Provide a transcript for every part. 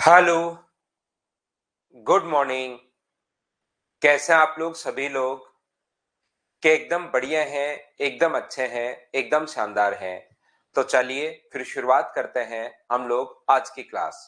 Hello, good morning. कैसे हैं आप लोग सभी लोग? के एकदम बढ़िया हैं, एकदम अच्छे हैं, एकदम शानदार हैं। तो चलिए फिर शुरुआत करते हैं हम लोग आज की class.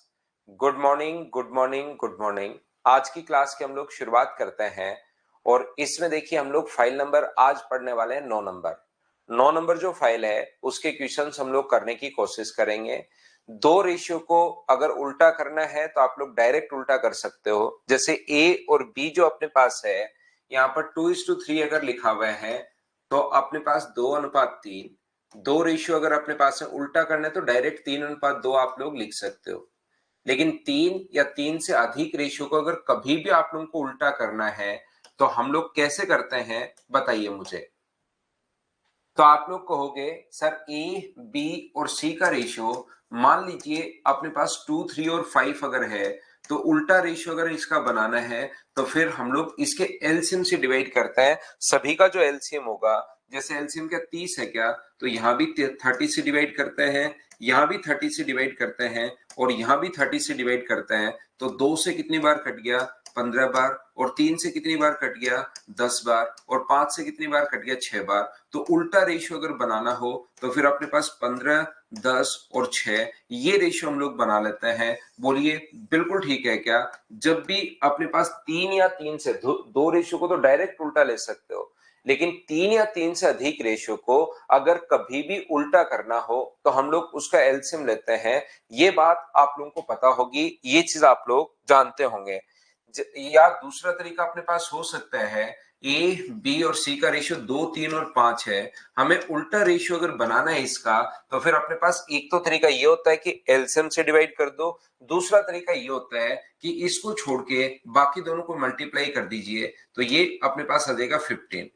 Good morning, good morning, good morning. आज की क्लास की हम लोग शुरुआत करते हैं और इसमें देखिए हम लोग फाइल नंबर आज पढ़ने वाले हैं 9 नंबर। 9 नंबर जो फाइल है उसके क्वेश्चंस हम लोग करने की कोशिश करेंगे। दो रेशियो को अगर उल्टा करना है तो आप लोग डायरेक्ट उल्टा कर सकते हो। जैसे ए और बी जो अपने पास है, यहाँ पर 2:3 अगर लिखा हुआ है तो अपने पास 2:3। दो रेशियो अगर अपने पास है उल्टा करना है तो डायरेक्ट 3:2 आप लोग लिख सकते हो। लेकिन 3 या 3 से अधिक रेशियो को अगर कभी भी आप लोगों को उल्टा करना है तो हम लोग कैसे करते हैं बताइए मुझे। तो आप लोग कहोगे सर ए बी और सी का रेशियो मान लीजिए अपने पास 2, 3 और 5 अगर है तो उल्टा रेशियो अगर इसका बनाना है तो फिर हम लोग इसके एलसीएम से डिवाइड करते हैं। सभी का जो एलसीएम होगा, जैसे एलसीएम क्या 30 है क्या, तो यहाँ भी 30 से डिवाइड करते हैं, यहाँ भी 30 से डिवाइड करते हैं और यहाँ भी 30 से डिवाइड करते हैं। तो 2 से कितनी बार कट गया, 15 बार। और 3 से कितनी बार कट गया, 10 बार। और 5 से कितनी बार कट गया, 6 बार। तो उल्टा रेशियो अगर बनाना हो तो फिर अपने पास 15, 10 और 6 ये रेशियो हम लोग बना लेते हैं। बोलिए बिल्कुल ठीक है क्या? जब भी अपने पास 3 या 3 से दो रेशियो को तो डायरेक्ट उल्टा ले सकते हो, लेकिन 3 या 3 से अधिक रेशियो को अगर कभी भी उल्टा करना हो तो हम लोग उसका एलसीएम लेते हैं। ये बात आप लोगों को पता होगी, ये चीज आप लोग जानते होंगे। या दूसरा तरीका अपने पास हो सकता है, ए बी और सी का रेशियो 2, 3 और 5 है, हमें उल्टा रेशियो अगर बनाना है इसका तो फिर अपने पास एक तो तरीका ये होता है कि एलसीएम से डिवाइड कर दो। दूसरा तरीका ये होता है कि इसको छोड़ के बाकी दोनों को मल्टीप्लाई कर दीजिए तो ये अपने पास आ जाएगा 15।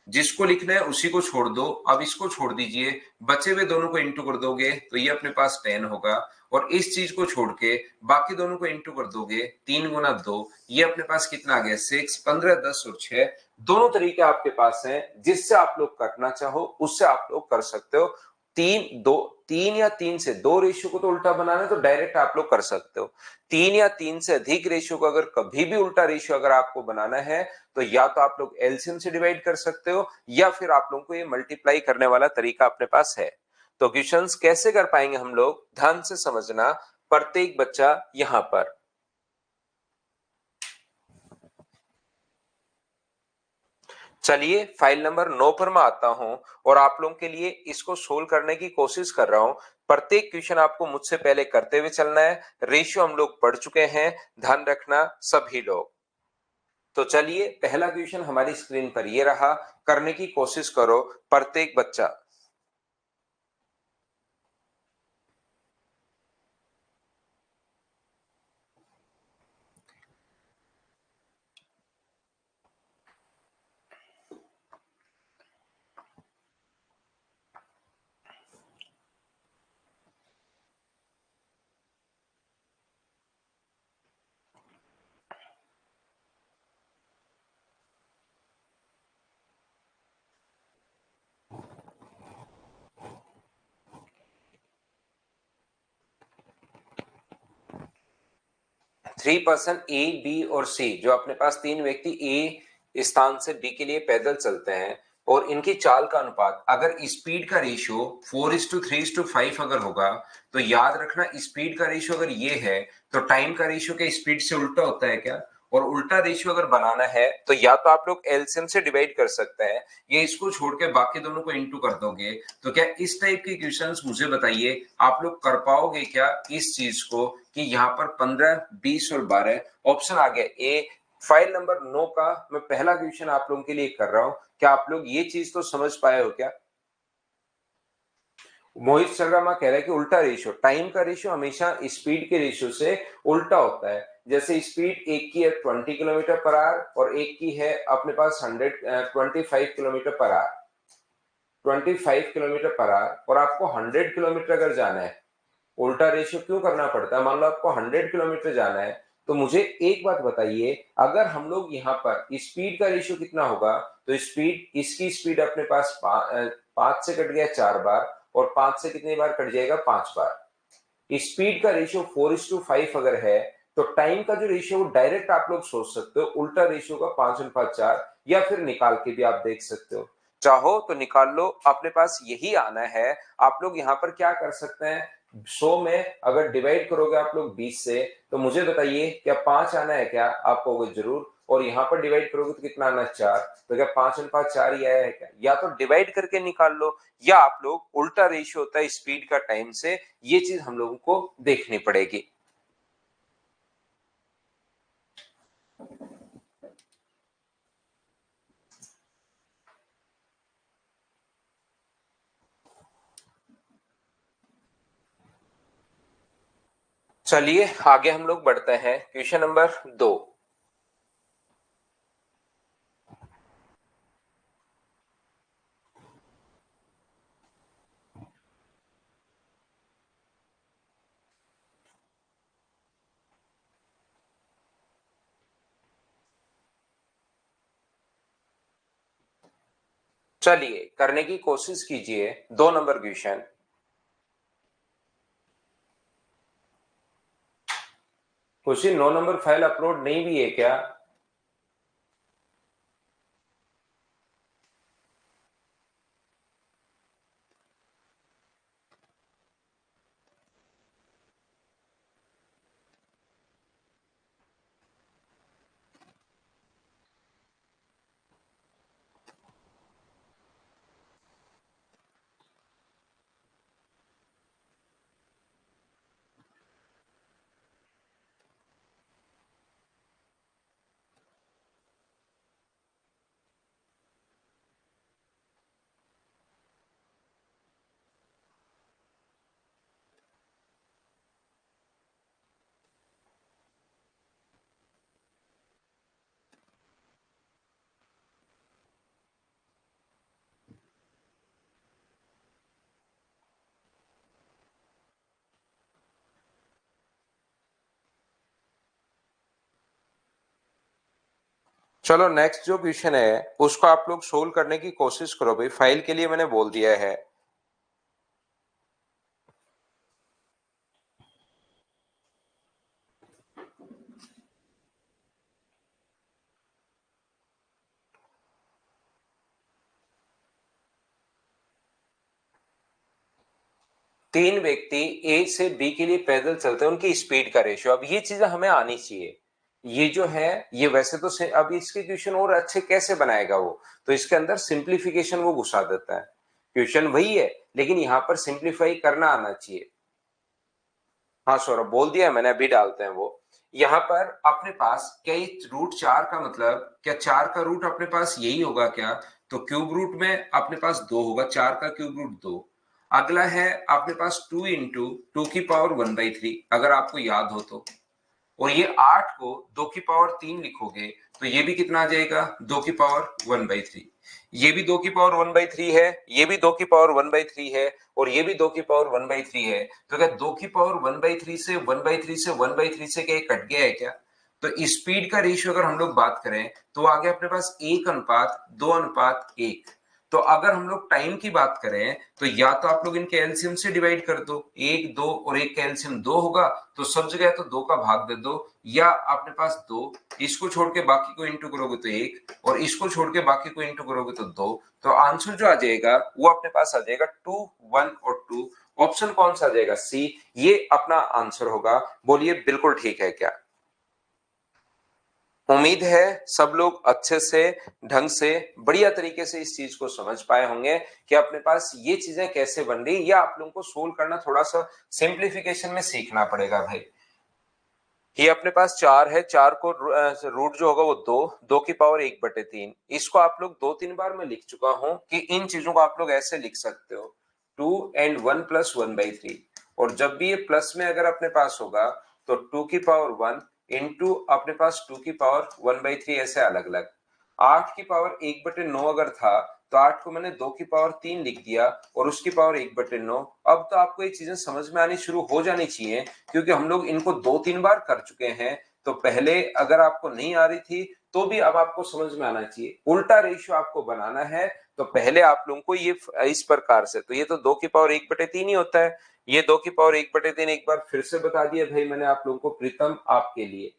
जिसको लिखना है उसी को छोड़ दो, अब इसको छोड़ दीजिए, बचे हुए दोनों को इंटू कर दोगे तो ये अपने पास 10 होगा। और इस चीज को छोड़ के बाकी दोनों को इंटू कर दोगे, 3 गुना 2, ये अपने पास कितना आ गया 6। 15, 10 और 6 दोनों तरीके आपके पास हैं, जिससे आप लोग करना चाहो उससे आप लोग कर सकते हो। 3 या 3 से दो रेशियो को तो उल्टा बनाना है तो डायरेक्ट आप लोग कर सकते हो। 3 या 3 से अधिक रेशियो को अगर कभी भी उल्टा रेशियो अगर आपको बनाना है तो या तो आप लोग एलसीएम से डिवाइड कर सकते हो या फिर आप लोगों को ये मल्टीप्लाई करने वाला तरीका अपने पास है। तो क्वेश्चंस कैसे कर पाएंगे हम लोग, ध्यान से समझना प्रत्येक बच्चा यहां पर। चलिए फाइल नंबर 9 पर मैं आता हूं और आप लोगों के लिए इसको सोल्व करने की कोशिश कर रहा हूं। प्रत्येक क्वेश्चन आपको मुझसे पहले करते हुए चलना है। रेशियो हम लोग पढ़ चुके हैं, ध्यान रखना सभी लोग। तो चलिए पहला क्वेश्चन हमारी स्क्रीन पर ये रहा, करने की कोशिश करो प्रत्येक बच्चा। 3 पर्सन ए बी और सी, जो अपने पास तीन व्यक्ति ए स्थान से बी के लिए पैदल चलते हैं और इनकी चाल का अनुपात अगर स्पीड का रेशियो 4:3:5 अगर होगा तो याद रखना स्पीड का रेशियो अगर ये है तो टाइम का रेशियो के स्पीड से उल्टा होता है क्या? और उल्टा रेशियो अगर बनाना है तो या तो आप लोग एलसीएम से डिवाइड कर सकते हैं, ये इसको छोड़ के बाकी दोनों को इंटू कर दोगे। तो क्या इस टाइप के क्वेश्चंस मुझे बताइए आप लोग कर पाओगे क्या इस चीज को कि यहाँ पर 15, 20 और 12 ऑप्शन आ गया ए। फाइल नंबर 9 का मैं पहला क्वेश्चन आप लोगों के लिए कर रहा हूं, क्या आप लोग ये चीज तो समझ पाए हो क्या? मोहित शर्मा कह रहा है कि उल्टा रेशियो, टाइम का रेशियो हमेशा स्पीड के रेशियो से उल्टा होता है। जैसे स्पीड एक की है 20 किलोमीटर पर आवर और एक की है अपने पास 125 kilometre per hour. 25 kilometre per hour और आपको 100 किलोमीटर अगर जाना है, उल्टा रेशियो क्यों करना पड़ता है? मान लो आपको 100 किलोमीटर जाना है तो मुझे एक बात बताइए, अगर हम लोग यहाँ पर स्पीड का रेशियो कितना होगा, तो स्पीड, इसकी स्पीड अपने पास 5 से कट गया 4 बार और 5 से कितनी बार कट जाएगा, 5 बार। स्पीड का रेशियो 4:5 अगर है तो टाइम का जो रेशियो वो डायरेक्ट आप लोग सोच सकते हो उल्टा रेशियो का 5:4, या फिर निकाल के भी आप देख सकते हो। चाहो तो निकाल लो, अपने पास यही आना है। आप लोग यहाँ पर क्या कर सकते हैं, 100 में अगर डिवाइड करोगे आप लोग 20 से, तो मुझे बताइए क्या 5 आना है क्या, आप कहोगे जरूर, और यहाँ पर डिवाइड करोगे तो कितना आना है 4, तो क्या 5:4 ही आया है क्या? या तो डिवाइड करके निकाल लो, या आप लोग उल्टा रेशियो होता है स्पीड का टाइम से, ये चीज हम लोगों को देखनी पड़ेगी। चलिए आगे हम लोग बढ़ते हैं, क्वेश्चन नंबर 2। चलिए करने की कोशिश कीजिए, 2 नंबर क्वेश्चन। खुशी 9 नंबर फाइल अपलोड नहीं भी है क्या? चलो नेक्स्ट जो क्वेश्चन है उसको आप लोग सोल्व करने की कोशिश करो भाई, फाइल के लिए मैंने बोल दिया है। 3 व्यक्ति ए से बी के लिए पैदल चलते हैं, उनकी स्पीड का रेशियो, अब ये चीजें हमें आनी चाहिए। ये जो है ये वैसे तो अब इसके क्वेश्चन और अच्छे कैसे बनाएगा वो, तो इसके अंदर सिंप्लीफिकेशन वो घुसा देता है। क्वेश्चन वही है लेकिन यहाँ पर सिंप्लीफाई करना आना चाहिए। हाँ सौरभ बोल दिया मैंने, अभी डालते हैं वो। यहाँ पर अपने पास क्या ये √4 का मतलब क्या 4 का रूट अपने पास यही होगा क्या? तो क्यूब रूट में अपने पास 2 होगा, 4 का क्यूब रूट 2। अगला है अपने पास 2 × 2⁻⅓, अगर आपको याद हो तो। और ये 8 को 2⁻3 लिखोगे तो ये भी कितना आ जाएगा, 2⁻1/3। ये भी 2⁻1/3 है, ये भी 2⁻1/3 है, और ये भी 2⁻1/3 है। तो क्या 2⁻1/3 से 1/3 से 1/3 से क्या कट गया है क्या? तो स्पीड का रेशियो अगर हम लोग बात करें तो आगे अपने पास 1:2:1। तो अगर हम लोग टाइम की बात करें तो या तो आप लोग इनके एलसीएम से डिवाइड कर दो, 1 2 और 1 का एलसीएम 2 होगा, तो सब जगह तो 2 का भाग दे दो, या अपने पास 2, इसको छोड़ के बाकी को इंटू करोगे तो 1, और इसको छोड़ के बाकी को इंटू करोगे तो 2। तो आंसर जो आ जाएगा वो अपने पास आ जाएगा 2 1 और 2। ऑप्शन कौन सा आ जाएगा? सी, ये अपना आंसर होगा। बोलिए बिल्कुल ठीक है क्या? उम्मीद है सब लोग अच्छे से, ढंग से, बढ़िया तरीके से इस चीज को समझ पाए होंगे कि अपने पास ये चीजें कैसे बन रही, या आप लोगों को सोल्व करना थोड़ा सा सिंप्लीफिकेशन में सीखना पड़ेगा भाई। ये अपने पास 4 है, 4 को रूट जो होगा वो 2, 2⁻1/3। इसको आप लोग 2-3 बार मैं लिख चुका हूं कि इन चीजों को आप लोग ऐसे लिख सकते हो, 2 and 1 + 1/3। और जब भी ये प्लस में अगर अपने पास होगा तो 2⁻1 इंटू अपने पास 2⁻1/3, ऐसे अलग अलग। 8⁻1/9 अगर था तो 8 को मैंने 2⁻3 लिख दिया और उसकी पावर 1/9। अब तो आपको ये चीजें समझ में आनी शुरू हो जानी चाहिए, क्योंकि हम लोग इनको 2-3 बार कर चुके हैं। तो पहले अगर आपको नहीं आ रही थी तो भी अब आपको समझ में आना चाहिए। उल्टा रेशियो आपको बनाना है तो पहले आप लोगों को ये इस प्रकार से, तो ये तो 2 की पावर 1/3 ही होता है। ये 2 की पावर 1/3 एक बार फिर से बता दिया भाई मैंने आप लोगों को प्रीतम आपके लिए।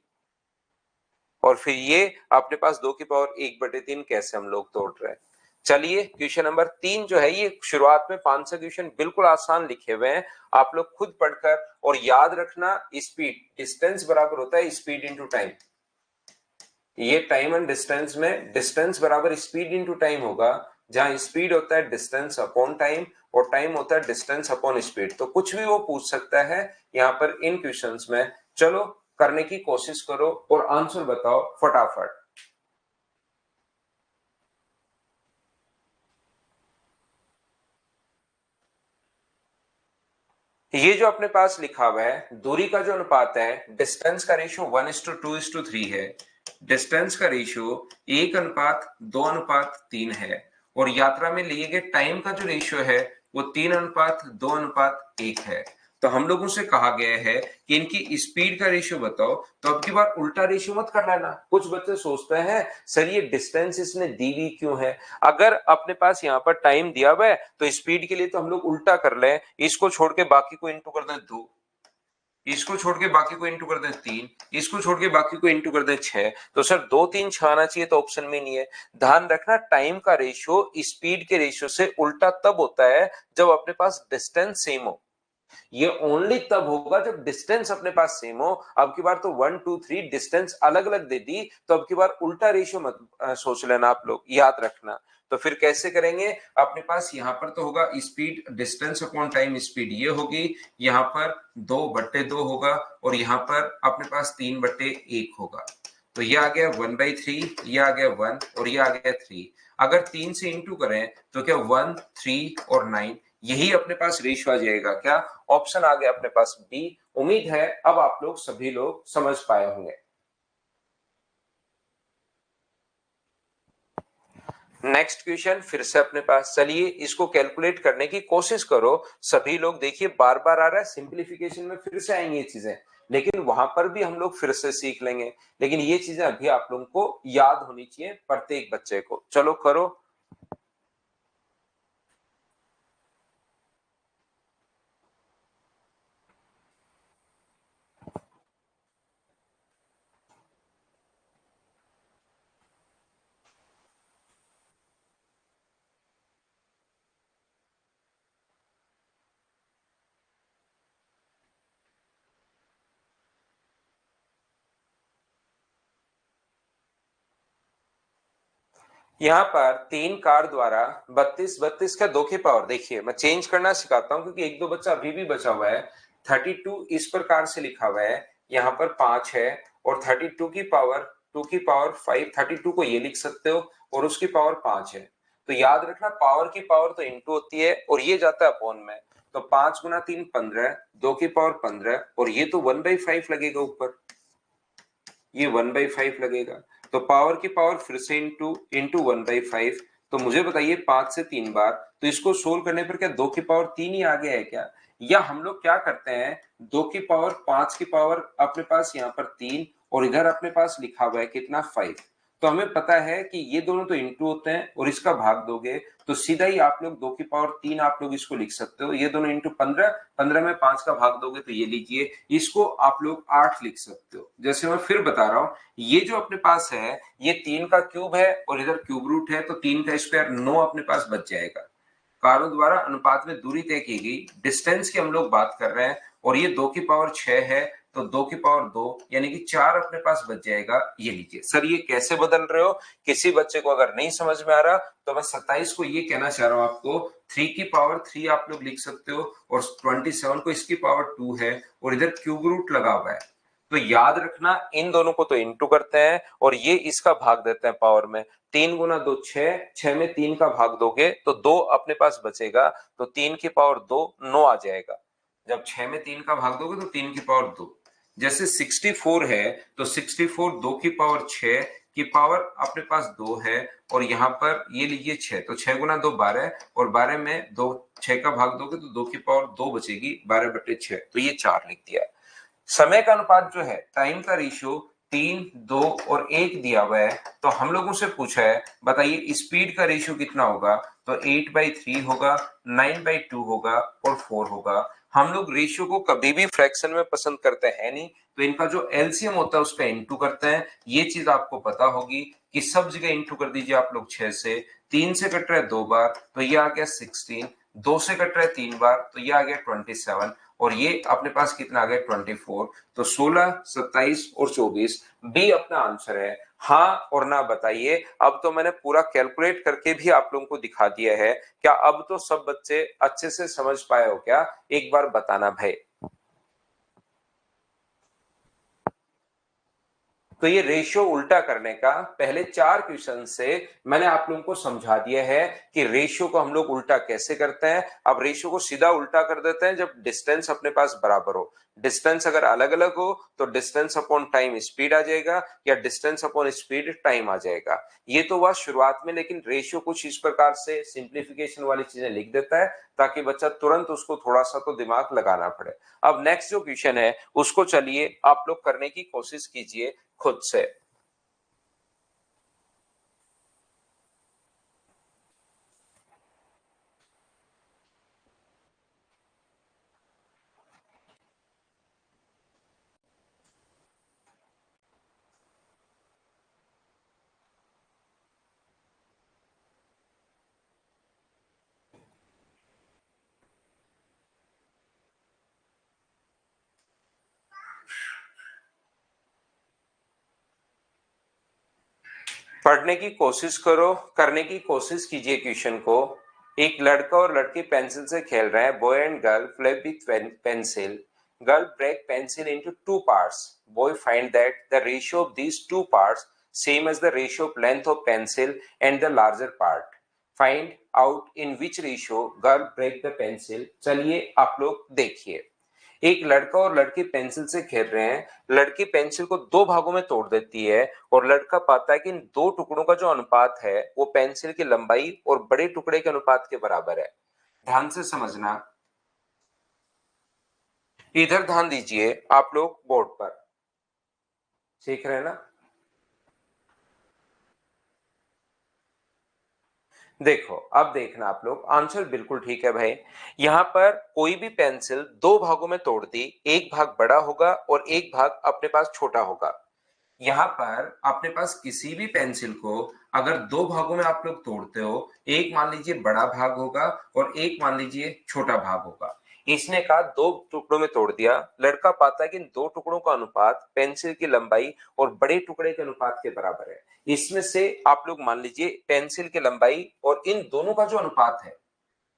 और फिर ये अपने पास 2 की पावर 1/3 कैसे हम लोग तोड़ रहे हैं। चलिए क्वेश्चन नंबर 3 जो है, ये शुरुआत में 5 से क्वेश्चन बिल्कुल आसान लिखे हुए हैं, आप लोग खुद पढ़कर और याद रखना। स्पीड डिस्टेंस बराबर होता है स्पीड इंटू टाइम। ये टाइम एंड डिस्टेंस में डिस्टेंस बराबर स्पीड इंटू टाइम होगा, जहां स्पीड होता है डिस्टेंस अपॉन टाइम और टाइम होता है डिस्टेंस अपॉन स्पीड। तो कुछ भी वो पूछ सकता है यहाँ पर इन क्वेश्चंस में। चलो करने की कोशिश करो और आंसर बताओ फटाफट। ये जो अपने पास लिखा हुआ है दूरी का जो अनुपात है, डिस्टेंस का रेशियो 1:2:3 है, डिस्टेंस का रेशियो 1:2:3 है, और यात्रा में लिए गए टाइम का जो रेशियो है वो 3:2:1 है। तो हम लोगों से कहा गया है कि इनकी स्पीड का रेशियो बताओ। तो अब की बार उल्टा रेशियो मत कर लेना। कुछ बच्चे सोचते हैं सर ये डिस्टेंस इसने दी हुई क्यों है। अगर अपने पास यहाँ पर टाइम दिया हुआ है तो स्पीड के लिए तो हम लोग उल्टा कर लें, इसको छोड़ के बाकी को इंटू कर दें 2, इसको छोड़ के बाकी को इंटू कर दें 3, इसको छोड़ के बाकी को इंटू कर दें 6। तो सर 2 3 6 आना चाहिए, तो ऑप्शन में नहीं है। ध्यान रखना टाइम का रेशियो स्पीड के रेशियो से उल्टा तब होता है जब अपने पास डिस्टेंस सेम हो। ये ओनली तब होगा जब डिस्टेंस अपने पास सेम हो। अब की बार तो 1 2 3 डिस्टेंस अलग अलग दे दी, तो अब की बार उल्टा रेशियो मत सोच लेना आप लोग, याद रखना। तो फिर कैसे करेंगे, अपने पास यहां पर तो होगा speed distance upon time, speed ये होगी, यहां पर 2/2 होगा, और यहां पर अपने पास 3/1 होगा। तो ये आ गया 1/3, ये आ गया 1 और ये आ गया 3। अगर 3 से इंटू करें तो क्या 1 3 और 9, यही अपने पास रेशियो आ जाएगा। क्या ऑप्शन आ गया अपने पास बी। उम्मीद है अब आप लोग सभी लोग समझ पाए होंगे। नेक्स्ट क्वेश्चन फिर से अपने पास, चलिए इसको कैलकुलेट करने की कोशिश करो सभी लोग। देखिए बार बार आ रहा है, सिंप्लीफिकेशन में फिर से आएंगी ये चीजें, लेकिन वहां पर भी हम लोग फिर से सीख लेंगे। लेकिन ये चीजें अभी आप लोगों को याद होनी चाहिए प्रत्येक बच्चे को। चलो करो। यहाँ पर 3 कार द्वारा 32 32 का 2 की पावर, देखिए मैं चेंज करना सिखाता हूँ क्योंकि एक दो बच्चा अभी भी बचा हुआ है। 32 इस प्रकार से लिखा हुआ है, यहाँ पर 5 है, और 32 की पावर 2 की पावर 5, 32 को ये लिख सकते हो और उसकी पावर 5 है। तो याद रखना पावर की पावर तो इंटू होती है और ये जाता है अपॉन में। तो 5 गुना 3 15, 2 की पावर 15, और ये तो 1/5 लगेगा ऊपर, ये 1/5 लगेगा। तो पावर की पावर फिर से इंटू इंटू 1/5। तो मुझे बताइए 5 से 3 बार, तो इसको सोल्व करने पर क्या 2 की पावर 3 ही आ गया है क्या, या हम लोग क्या करते हैं 2 की पावर 5 की पावर अपने पास यहाँ पर 3 और इधर अपने पास लिखा हुआ है कितना 5। तो हमें पता है कि ये दोनों तो इंटू होते हैं और इसका भाग दोगे तो सीधा ही आप लोग 2 की पावर 3 आप लोग इसको लिख सकते हो। ये दोनों इंटू 15, 15 में 5 का भाग दोगे तो ये लीजिए, इसको आप लोग 8 लिख सकते हो। जैसे मैं फिर बता रहा हूं, ये जो अपने पास है ये 3 का क्यूब है और इधर क्यूब रूट है, तो 3 का स्क्वायर 9 अपने पास बच जाएगा। कारों द्वारा अनुपात में दूरी तय की गई, डिस्टेंस की हम लोग बात कर रहे हैं, और ये 2 की पावर 6 है, तो 2 की पावर 2 यानी कि 4 अपने पास बच जाएगा। ये लीजिए। सर ये कैसे बदल रहे हो, किसी बच्चे को अगर नहीं समझ में आ रहा तो मैं 27 को ये कहना चाह रहा हूं आपको 3 की पावर 3 आप लोग लिख सकते हो, और 27 को इसकी पावर 2 है, और इधर क्यूब रूट लगा हुआ है। तो याद रखना इन दोनों को तो इंटू करते हैं और ये इसका भाग देते हैं पावर में। 3 गुना 2 6, 6 में 3 का भाग दोगे तो 2 अपने पास बचेगा, तो 3 की पावर 2 9 आ जाएगा। जब 6 में 3 का भाग दोगे तो 3 की पावर 2। जैसे 64 है तो 64 2 की पावर 6 की पावर अपने पास 2 है, और यहाँ पर ये लीजिए 6, तो 6 गुना 2 12, और 12 में 2 6 का भाग दोगे तो 2 की पावर 2 बचेगी, 12/6, तो ये 4 लिख दिया। समय का अनुपात जो है टाइम का रेशियो 3, 2 और 1 दिया हुआ है, तो हम लोगों से पूछा है बताइए स्पीड का रेशियो कितना होगा, तो 8/3 होगा, 9/2 होगा और 4 होगा। हम लोग रेशियो को कभी भी फ्रैक्शन में पसंद करते हैं नहीं, तो इनका जो एलसीएम होता है उसका इंटू करते हैं। ये चीज आपको पता होगी कि सब जगह इंटू कर दीजिए आप लोग 6 से, 3 से कट रहा है 2 बार तो ये आ गया 16, 2 से कट रहा है 3 बार तो ये आ गया 27 और ये अपने पास कितना आ गया 24। तो 16, 27 और 24 बी अपना आंसर है। हाँ और ना बताइए। अब तो मैंने पूरा कैलकुलेट करके भी आप लोगों को दिखा दिया है। क्या अब तो सब बच्चे अच्छे से समझ पाए हो क्या? एक बार बताना भाई। तो ये रेशियो उल्टा करने का पहले 4 क्वेश्चन से मैंने आप लोगों को समझा दिया है कि रेशियो को हम लोग उल्टा कैसे करते हैं। अब रेशियो को सीधा उल्टा कर देते हैं जब डिस्टेंस अपने पास बराबर हो। डिस्टेंस अगर अलग अलग हो तो डिस्टेंस अपॉन टाइम स्पीड आ जाएगा या डिस्टेंस अपॉन स्पीड टाइम आ जाएगा। ये तो हुआ शुरुआत में, लेकिन रेशियो कुछ इस प्रकार से सिंप्लीफिकेशन वाली चीजें लिख देता है ताकि बच्चा तुरंत उसको थोड़ा सा तो दिमाग लगाना पड़े। अब नेक्स्ट जो क्वेश्चन है उसको चलिए आप लोग करने की कोशिश कीजिए खुद से। पढ़ने की कोशिश करो, करने की कोशिश कीजिए क्वेश्चन को। एक लड़का और लड़की पेंसिल से खेल रहे हैं। Boy and girl play with pencil. Girl break pencil into two parts. Boy find that the ratio of these two parts same as the ratio of length of pencil and the larger part. Find out in which ratio girl break the pencil. चलिए आप लोग देखिए। एक लड़का और लड़की pencil से खेल रहे हैं। लड़की पेंसिल को दो भागों में तोड़ देती है और लड़का पाता है कि इन दो टुकड़ों का जो अनुपात है वो पेंसिल की लंबाई और बड़े टुकड़े के अनुपात के बराबर है। ध्यान से समझना, इधर ध्यान दीजिए आप लोग बोर्ड पर। सीख रहे हैं ना? देखो अब देखना आप लोग, आंसर बिल्कुल ठीक है भाई। यहां पर कोई भी पेंसिल दो भागों में तोड़ दी, एक भाग बड़ा होगा और एक भाग अपने पास छोटा होगा। यहाँ पर अपने पास किसी भी पेंसिल को अगर दो भागों में आप लोग तोड़ते हो, एक मान लीजिए बड़ा भाग होगा और एक मान लीजिए छोटा भाग होगा। इसने कहा दो टुकड़ों में तोड़ दिया। लड़का पाता है कि इन दो टुकड़ों का अनुपात पेंसिल की लंबाई और बड़े टुकड़े के अनुपात के बराबर है। इसमें से आप लोग मान लीजिए पेंसिल की लंबाई और इन दोनों का जो अनुपात है,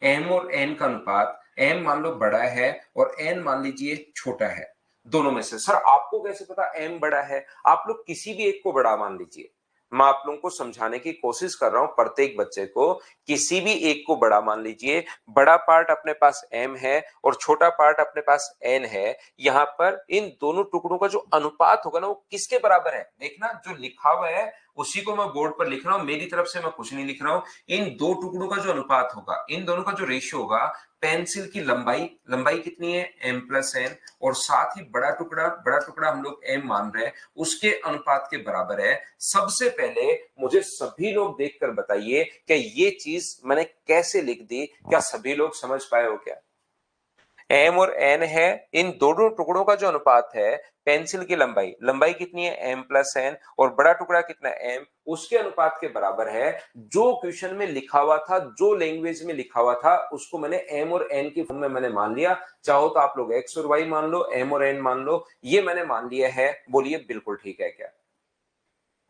एम और एन का अनुपात, एम मान लो बड़ा है और एन मान लीजिए छोटा है। दोनों में से सर आपको कैसे पता एम बड़ा है? आप लोग किसी भी एक को बड़ा मान लीजिए। मैं आप लोगों को समझाने की कोशिश कर रहा हूं, प्रत्येक बच्चे को किसी भी एक को बड़ा मान लीजिए। बड़ा पार्ट अपने पास एम है और छोटा पार्ट अपने पास एन है। यहां पर इन दोनों टुकड़ों का जो अनुपात होगा ना वो किसके बराबर है? देखना जो लिखा हुआ है उसी को मैं बोर्ड पर लिख रहा हूं, मेरी तरफ से मैं कुछ नहीं लिख रहा हूं। इन दो टुकड़ों का जो अनुपात होगा, इन दोनों का जो रेशियो होगा, पेंसिल की लंबाई, लंबाई कितनी है एम प्लस एन, और साथ ही बड़ा टुकड़ा हम लोग एम मान रहे हैं उसके अनुपात के बराबर है। सबसे पहले मुझे सभी लोग देखकर बताइए कि ये चीज मैंने कैसे लिख दी। क्या सभी लोग समझ पाए हो क्या? एम और एन है, इन दोनों टुकड़ों का जो अनुपात है, पेंसिल की लंबाई, लंबाई कितनी है एम प्लस एन, और बड़ा टुकड़ा कितना एम, उसके अनुपात के बराबर है। जो क्वेश्चन में लिखा हुआ था, जो लैंग्वेज में लिखा हुआ था, उसको मैंने एम और एन की फॉर्म में मैंने मान लिया। चाहो तो आप लोग एक्स और वाई मान लो, एम और एन मान लो, ये मैंने मान लिया है। बोलिए बिल्कुल ठीक है क्या?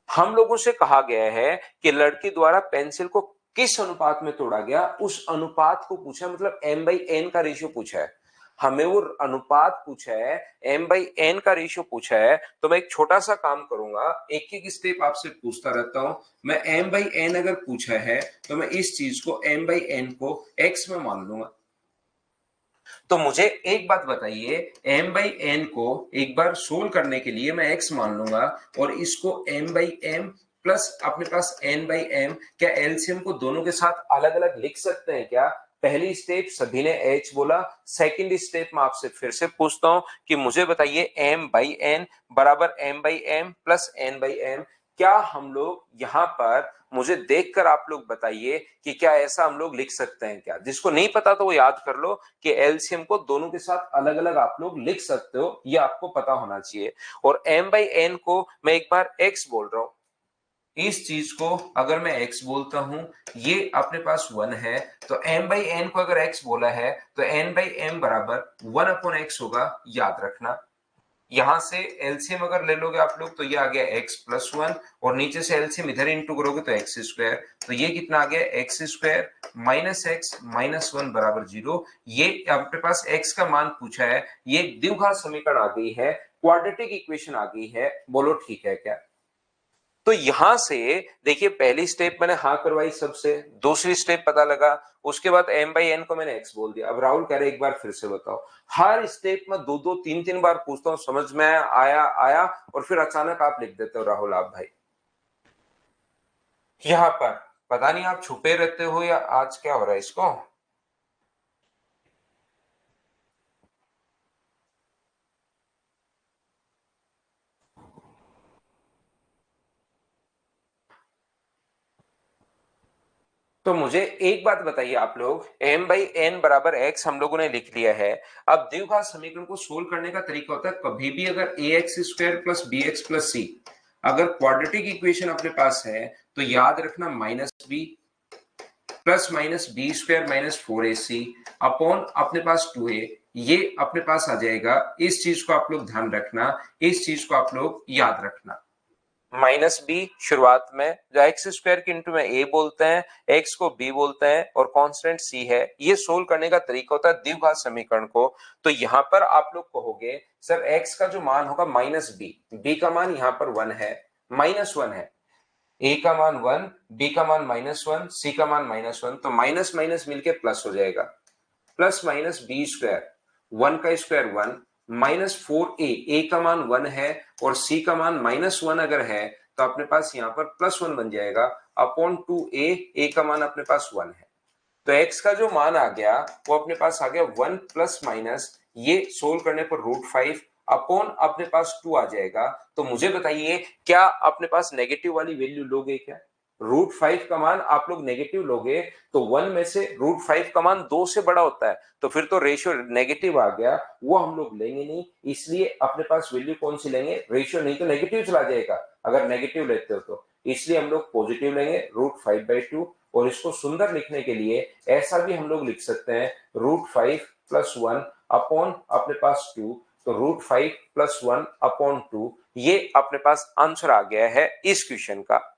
हम लोगों से कहा गया है कि लड़की द्वारा पेंसिल को किस अनुपात में तोड़ा गया, उस अनुपात को पूछा, मतलब एम बाई एन का रेशियो पूछा है। हमें वो अनुपात पूछा है, एम बाई एन का रेशियो पूछा है। तो मैं एक छोटा सा काम करूंगा, एक एक स्टेप आपसे पूछता रहता हूं। मैं एम बाई एन अगर पूछा है तो मैं इस चीज को एम बाई एन को एक्स में मान लूंगा। तो मुझे एक बात बताइए, m बाई एन को एक बार सोल्व करने के लिए मैं x मान लूंगा और इसको m बाई एम प्लस अपने पास n बाई एम, क्या एलसीएम को दोनों के साथ अलग अलग लिख सकते हैं क्या? पहली स्टेप सभी ने h बोला, सेकंड स्टेप में आपसे फिर से पूछता हूं कि मुझे बताइए m बाई n बराबर m by m plus n by m, क्या हम लोग यहां पर, मुझे देखकर आप लोग बताइए कि क्या ऐसा हम लोग लिख सकते हैं क्या? जिसको नहीं पता तो वो याद कर लो कि एलसीएम को दोनों के साथ अलग अलग आप लोग लिख सकते हो, ये आपको पता होना चाहिए। और m बाई n को मैं एक बार x बोल रहा हूं, इस चीज को अगर मैं x बोलता हूं, ये अपने पास 1 है, तो m बाई n को अगर x बोला है तो n बाई m बराबर 1 अपॉन x होगा, याद रखना। यहां से एलसीएम अगर ले लोगे आप लोग तो ये आ गया x प्लस 1, और नीचे से एलसीएम इधर इंटू करोगे तो एक्स स्क्वायर, तो ये कितना आ गया x square minus x minus 1 बराबर 0। ये आपके पास x का मान पूछा है, ये द्विघात समीकरण आ गई है, क्वाड्रेटिक इक्वेशन आ गई है, बोलो ठीक है क्या? तो यहां से देखिए पहली स्टेप मैंने हाँ करवाई सबसे, दूसरी स्टेप पता लगा, उसके बाद m बाई एन को मैंने x बोल दिया। अब राहुल कह रहे एक बार फिर से बताओ, हर स्टेप में दो दो तीन तीन बार पूछता हूं, समझ में आया आया और फिर अचानक आप लिख देते हो राहुल आप भाई। यहां पर पता नहीं आप छुपे रहते हो या आज क्या हो रहा है इसको। तो मुझे एक बात बताइए आप लोग, m बाई एन बराबर x हम लोगों ने लिख लिया है। अब द्विघात समीकरण को सोल्व करने का तरीका होता है, कभी भी अगर a x square plus b x plus c अगर क्वाड्रेटिक इक्वेशन अपने पास है तो याद रखना minus b plus minus b square minus 4ac upon अपने पास 2a, ये अपने पास आ जाएगा। इस चीज को आप लोग ध्यान रखना, इस चीज को आप लोग याद रखना। माइनस बी शुरुआत में, जो एक्स स्क्वायर के इंटू में ए बोलते हैं, एक्स को बी बोलते हैं और कांस्टेंट सी है। ये सोल्व करने का तरीका होता है द्विघात समीकरण को। तो यहां पर आप लोग कहोगे सर एक्स का जो मान होगा माइनस बी, बी का मान यहां पर 1 है, माइनस 1 है, ए का मान 1, बी का मान माइनस 1, सी का मान माइनस 1, तो माइनस माइनस मिलके प्लस हो जाएगा, प्लस माइनस बी स्क्वायर, 1 का स्क्वायर 1 माइनस 4a, ए का मान 1 है और सी का मान माइनस 1 अगर है तो अपने पास यहाँ पर प्लस 1 बन जाएगा अपॉन 2a, ए का मान अपने पास 1 है। तो x का जो मान आ गया वो अपने पास आ गया 1 प्लस माइनस, ये सोल्व करने पर √5 अपॉन अपने पास 2 आ जाएगा। तो मुझे बताइए क्या अपने पास नेगेटिव वाली वैल्यू लोगे क्या? √5 का मान आप लोग नेगेटिव लोगे तो 1 में से √5 का मान 2 से बड़ा होता है, तो फिर तो रेशियो नेगेटिव आ गया, वो हम लोग लेंगे नहीं। इसलिए अपने पास वैल्यू कौन सी लेंगे? रेशियो, नहीं तो नेगेटिव चला जाएगा अगर नेगेटिव लेते हो तो, इसलिए हम लोग पॉजिटिव लेंगे √5/2। और इसको सुंदर लिखने के लिए ऐसा भी हम लोग लिख सकते हैं √5 प्लस 1 अपॉन अपने पास 2, तो √5 प्लस 1 अपॉन 2, ये अपने पास आंसर आ गया है इस क्वेश्चन का।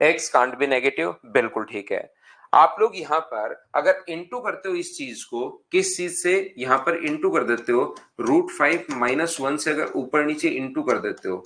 एक्स कांट बी नेगेटिव, बिल्कुल ठीक है। आप लोग यहां पर अगर इंटू करते हो इस चीज को, किस चीज से यहां पर इंटू कर देते हो, √5 माइनस 1 से अगर ऊपर नीचे इंटू कर देते हो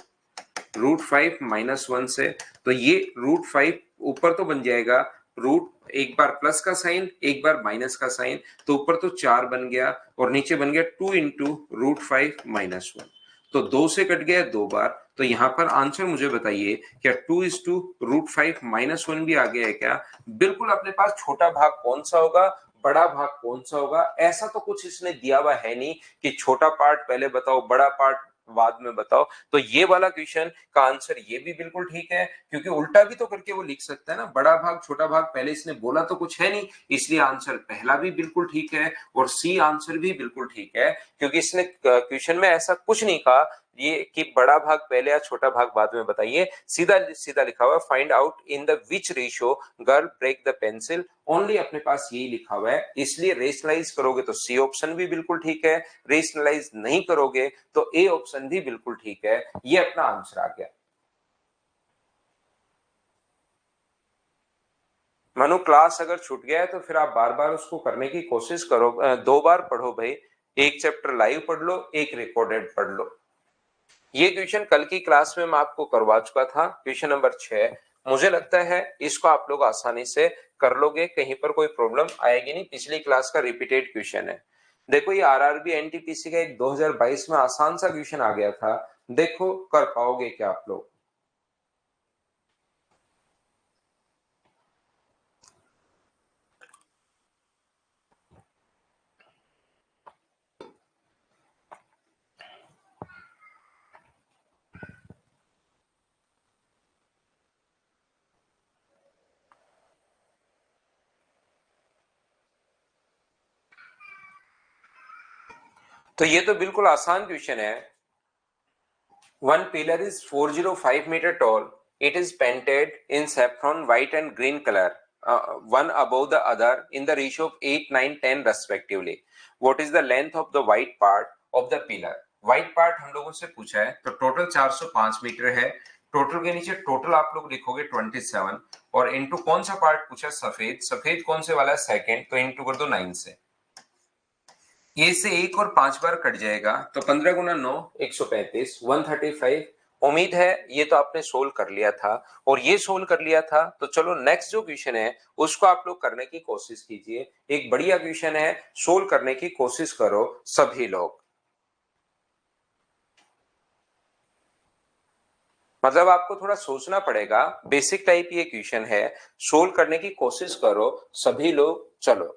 √5 माइनस 1 से, तो ये √5 ऊपर तो बन जाएगा रूट, एक बार प्लस का साइन एक बार माइनस का साइन, तो ऊपर तो 4 बन गया और नीचे बन गया 2 इंटू √5 माइनस 1, तो 2 से कट गया 2 बार। तो यहां पर आंसर मुझे बताइए क्या 2:√5 माइनस 1 भी आ गया है क्या? बिल्कुल। अपने पास छोटा भाग कौन सा होगा, बड़ा भाग कौन सा होगा, ऐसा तो कुछ इसने दिया हुआ है नहीं कि छोटा पार्ट पहले बताओ बड़ा पार्ट बाद में बताओ। तो ये वाला क्वेश्चन का आंसर ये भी बिल्कुल ठीक है, क्योंकि उल्टा भी तो करके वो लिख सकता है ना, बड़ा भाग छोटा भाग, पहले इसने बोला तो कुछ है नहीं, इसलिए आंसर पहला भी बिल्कुल ठीक है और सी आंसर भी बिल्कुल ठीक है, क्योंकि इसने क्वेश्चन में ऐसा कुछ नहीं कहा ये कि बड़ा भाग पहले या छोटा भाग बाद में बताइए, सीधा सीधा लिखा हुआ है find out in the which ratio girl break the pencil, only अपने पास यही लिखा हुआ है। इसलिए रेशनलाइज करोगे तो सी ऑप्शन भी बिल्कुल ठीक है, रेशनलाइज नहीं करोगे तो ए ऑप्शन भी बिल्कुल ठीक है, ये अपना आंसर आ गया। मनु क्लास अगर छूट गया है तो फिर आप बार बार उसको करने की कोशिश करो, 2 बार पढ़ो भाई, एक चैप्टर लाइव पढ़ लो, एक रिकॉर्डेड पढ़ लो। ये क्वेश्चन कल की क्लास में मैं आपको करवा चुका था, क्वेश्चन नंबर 6। मुझे लगता है इसको आप लोग आसानी से कर लोगे, कहीं पर कोई प्रॉब्लम आएगी नहीं, पिछली क्लास का रिपीटेड क्वेश्चन है। देखो ये आरआरबी एनटीपीसी का एक 2022 में आसान सा क्वेश्चन आ गया था, देखो कर पाओगे क्या आप लोग। तो ये तो बिल्कुल आसान क्वेश्चन है। One pillar is 405 meter tall. It is painted in saffron, white and green color, one above the other in the ratio of 8, 9, 10 respectively. What is the length of the white part of the pillar? White part हम लोगों से पूछा है, तो total 405 metre है। Total के नीचे total आप लोग लिखोगे 27 और इंटू कौन सा पार्ट पूछा? सफेद। सफेद कौन से वाला है? सेकेंड, तो इंटू कर दो 9 से। ये से एक और 5 बार कट जाएगा, तो 15 गुना 9 135, 135। उम्मीद है ये तो आपने सोल्व कर लिया था, और ये सोल्व कर लिया था तो चलो नेक्स्ट जो क्वेश्चन है उसको आप लोग करने की कोशिश कीजिए। एक बढ़िया क्वेश्चन है, सोल्व करने की कोशिश करो सभी लोग। मतलब आपको थोड़ा सोचना पड़ेगा, बेसिक टाइप ये क्वेश्चन है, सोल्व करने की कोशिश करो सभी लोग। चलो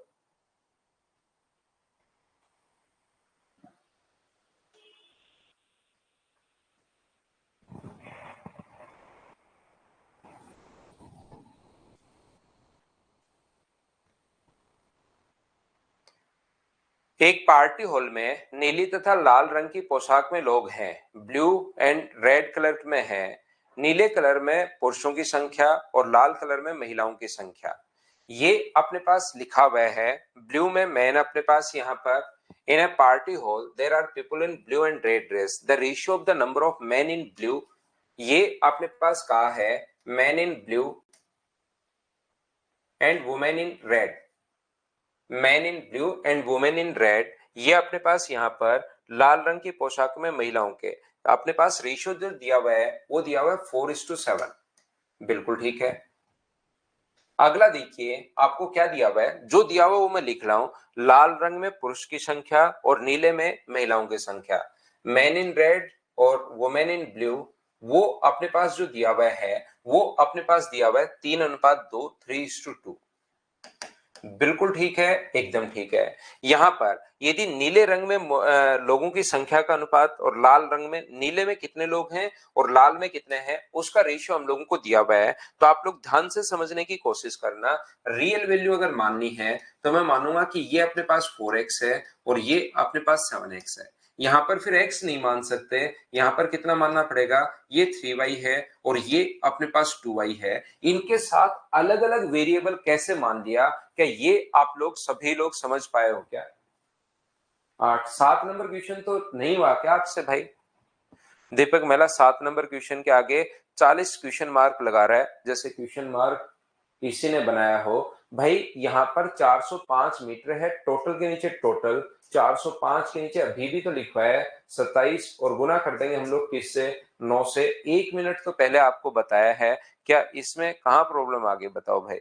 एक पार्टी हॉल में नीली तथा लाल रंग की पोशाक में लोग हैं। ब्लू एंड रेड कलर में है। नीले कलर में पुरुषों की संख्या और लाल कलर में महिलाओं की संख्या। ये अपने पास लिखा हुआ है। ब्लू में मैन अपने पास यहाँ पर in a party hall there are people in blue and red dress, the ratio of the number of man in blue. ये अपने पास कहा है man in blue and women in red. Man in blue and women in red, ये अपने पास यहाँ पर लाल रंग की पोशाक में महिलाओं के अपने पास रेशियो जो दिया हुआ है वो दिया हुआ है 4:7। बिल्कुल ठीक है। अगला देखिए आपको क्या दिया हुआ है, जो दिया हुआ वो मैं लिख रहा हूं। लाल रंग में पुरुष की संख्या और नीले में महिलाओं की संख्या। मैन इन रेड और वुमेन इन ब्लू, वो अपने पास जो दिया हुआ है वो अपने पास दिया हुआ है 3:2, 3:2। बिल्कुल ठीक है, एकदम ठीक है। यहाँ पर यदि नीले रंग में लोगों की संख्या का अनुपात और लाल रंग में, नीले में कितने लोग हैं और लाल में कितने हैं, उसका रेशियो हम लोगों को दिया हुआ है। तो आप लोग ध्यान से समझने की कोशिश करना। रियल वैल्यू अगर माननी है तो मैं मानूंगा कि ये अपने पास 4x है और ये अपने पास 7x है। यहाँ पर फिर x नहीं मान सकते, यहाँ पर कितना मानना पड़ेगा? ये 3y है और ये अपने पास 2y है। इनके साथ अलग अलग वेरिएबल कैसे मान लिया, क्या ये आप लोग सभी लोग समझ पाए हो क्या? 7 नंबर क्वेश्चन तो नहीं हुआ क्या आपसे भाई? दीपक मेला 7 नंबर क्वेश्चन के आगे 40 क्वेश्चन मार्क लगा रहा है, जैसे क्वेश्चन मार्क किसी ने बनाया हो। भाई यहाँ पर 405 मीटर है, टोटल के नीचे टोटल 405 के नीचे अभी भी तो लिखा है 27 और गुना कर देंगे हम लोग किससे? 9 से। 1 मिनट तो पहले आपको बताया है, क्या इसमें कहाँ प्रॉब्लम आ गई बताओ भाई?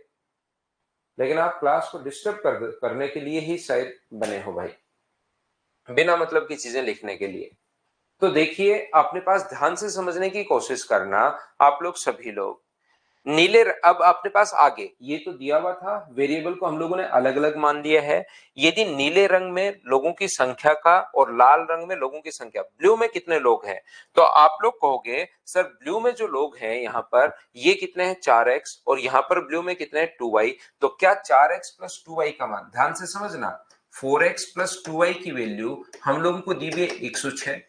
लेकिन आप क्लास को डिस्टर्ब करने के लिए ही शायद बने हो भाई, बिना मतलब की चीजें लिखने के लिए। तो देखिए अपने पास ध्यान से समझने की कोशिश करना आप लोग सभी लोग। अब अपने पास आगे ये तो दिया हुआ था, वेरिएबल को हम लोगों ने अलग अलग मान लिया है। यदि नीले रंग में लोगों की संख्या का और लाल रंग में लोगों की संख्या, ब्लू में कितने लोग हैं, तो आप लोग कहोगे सर ब्लू में जो लोग हैं यहाँ पर ये कितने हैं? 4x, और यहाँ पर ब्लू में कितने हैं? 2y। तो क्या 4x प्लस 2y का मान, ध्यान से समझना, 4x प्लस 2y की वैल्यू हम लोगों को दी हुई है 106।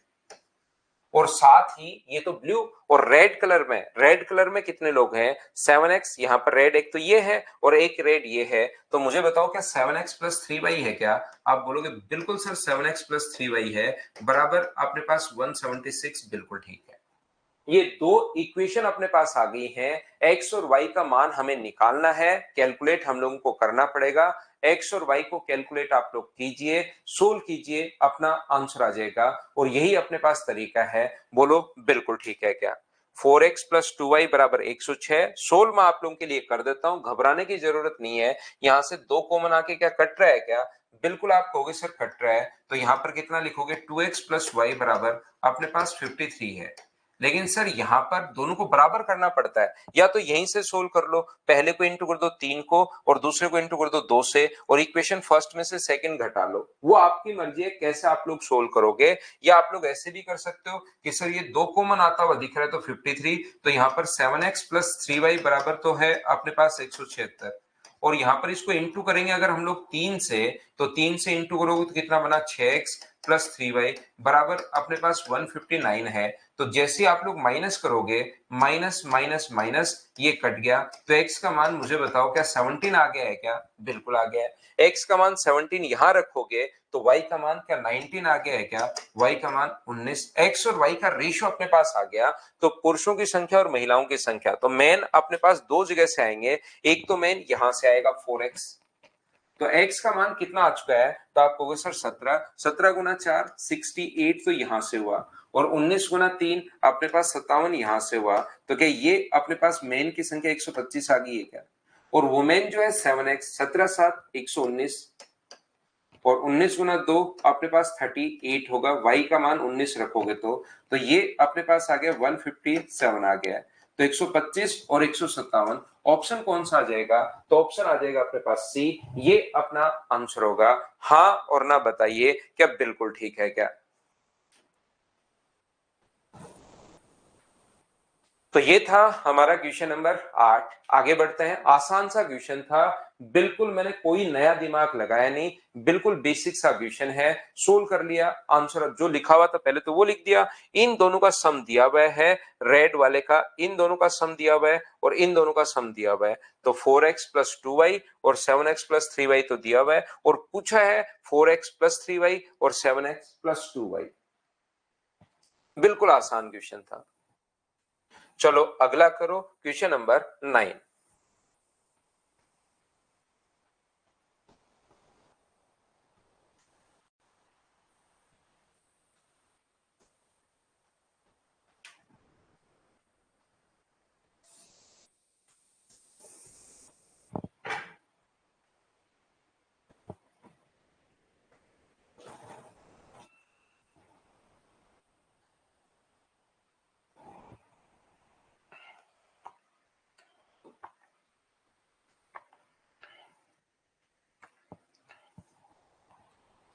और साथ ही ये तो ब्लू और रेड कलर में, रेड कलर में कितने लोग हैं? 7x। यहाँ पर रेड एक तो ये है और एक रेड ये है। तो मुझे बताओ क्या 7x प्लस 3y है क्या? आप बोलोगे बिल्कुल सर 7x प्लस 3y है, बराबर अपने पास 176। बिल्कुल ठीक है। ये दो इक्वेशन अपने पास आ गई हैं। एक्स और वाई का मान हमें निकालना है, कैलकुलेट हम लोगों को करना पड़ेगा। एक्स और वाई को कैलकुलेट आप लोग कीजिए, सोल्व कीजिए, अपना आंसर आ जाएगा। और यही अपने पास तरीका है। बोलो बिल्कुल ठीक है क्या? 4x प्लस 2y बराबर 106। सोल्व मैं आप लोगों के लिए कर देता हूं, घबराने की जरूरत नहीं है। यहां से 2 कॉमन आके क्या कट रहा है क्या? बिल्कुल आप कहोगे सर कट रहा है, तो यहां पर कितना लिखोगे? 2x प्लस वाई बराबर अपने पास 53 है। लेकिन सर यहाँ पर दोनों को बराबर करना पड़ता है, या तो यहीं से सोल्व कर लो, पहले को इंटू कर दो 3 को और दूसरे को इंटू कर दो 2 से, और इक्वेशन फर्स्ट में से सेकंड घटा लो। वो आपकी मर्जी है कैसे आप लोग सोल्व करोगे। या आप लोग ऐसे भी कर सकते हो कि सर ये 2 कॉमन आता हुआ दिख रहा है तो 53, तो यहाँ पर 7x प्लस 3y बराबर तो है अपने पास 176। और यहाँ पर इसको इंटू करेंगे अगर हम लोग 3 से, तो 3 से इंटू करोगे तो कितना बना? 6x। प्लस 3y बराबर अपने पास 159 है। तो जैसे आप लोग माइनस करोगे, माइनस माइनस माइनस ये कट गया, तो x का मान मुझे बताओ क्या 17 आ गया है क्या? बिल्कुल आ गया है। x का मान 17 यहां रखोगे तो y का मान क्या 19 आ गया है क्या? y का मान 19। x और y का रेशियो अपने पास आ गया, तो पुरुषों की संख्या और महिलाओं की संख्या, तो मेन अपने पास दो जगह से आएंगे। एक तो मेन यहां से आएगा 4x, तो x का मान कितना आ चुका है? तो आप कहोगे सर 17, 17 गुना 4 68 तो यहां से हुआ, और 19 गुना 3 अपने पास 57 यहां से हुआ। तो क्या ये अपने पास मेन की संख्या 125 आ गई है क्या? और वुमेन जो है 7x, 17 7 119, और 19 गुना 2 अपने पास 38 होगा, y का मान 19 रखोगे तो ये अपने पास आ गया 157 आ गया है। तो 125 और 157 ऑप्शन कौन सा आ जाएगा? तो ऑप्शन आ जाएगा अपने पास सी, ये अपना आंसर होगा। हाँ और ना बताइए क्या बिल्कुल ठीक है क्या? तो ये था हमारा क्वेश्चन नंबर 8। आगे बढ़ते हैं। आसान सा क्वेश्चन था, बिल्कुल मैंने कोई नया दिमाग लगाया नहीं, बिल्कुल बेसिक सा क्वेश्चन है, सोल्व कर लिया, आंसर जो लिखा हुआ था पहले तो वो लिख दिया। इन दोनों का सम दिया हुआ है, रेड वाले का इन दोनों का सम दिया हुआ है, और इन दोनों का सम दिया हुआ है। तो 4x प्लस 2y और 7x प्लस 3y तो दिया हुआ है, और पूछा है 4x प्लस 3y और 7x प्लस 2y। बिल्कुल आसान क्वेश्चन था। चलो अगला करो, question number 9।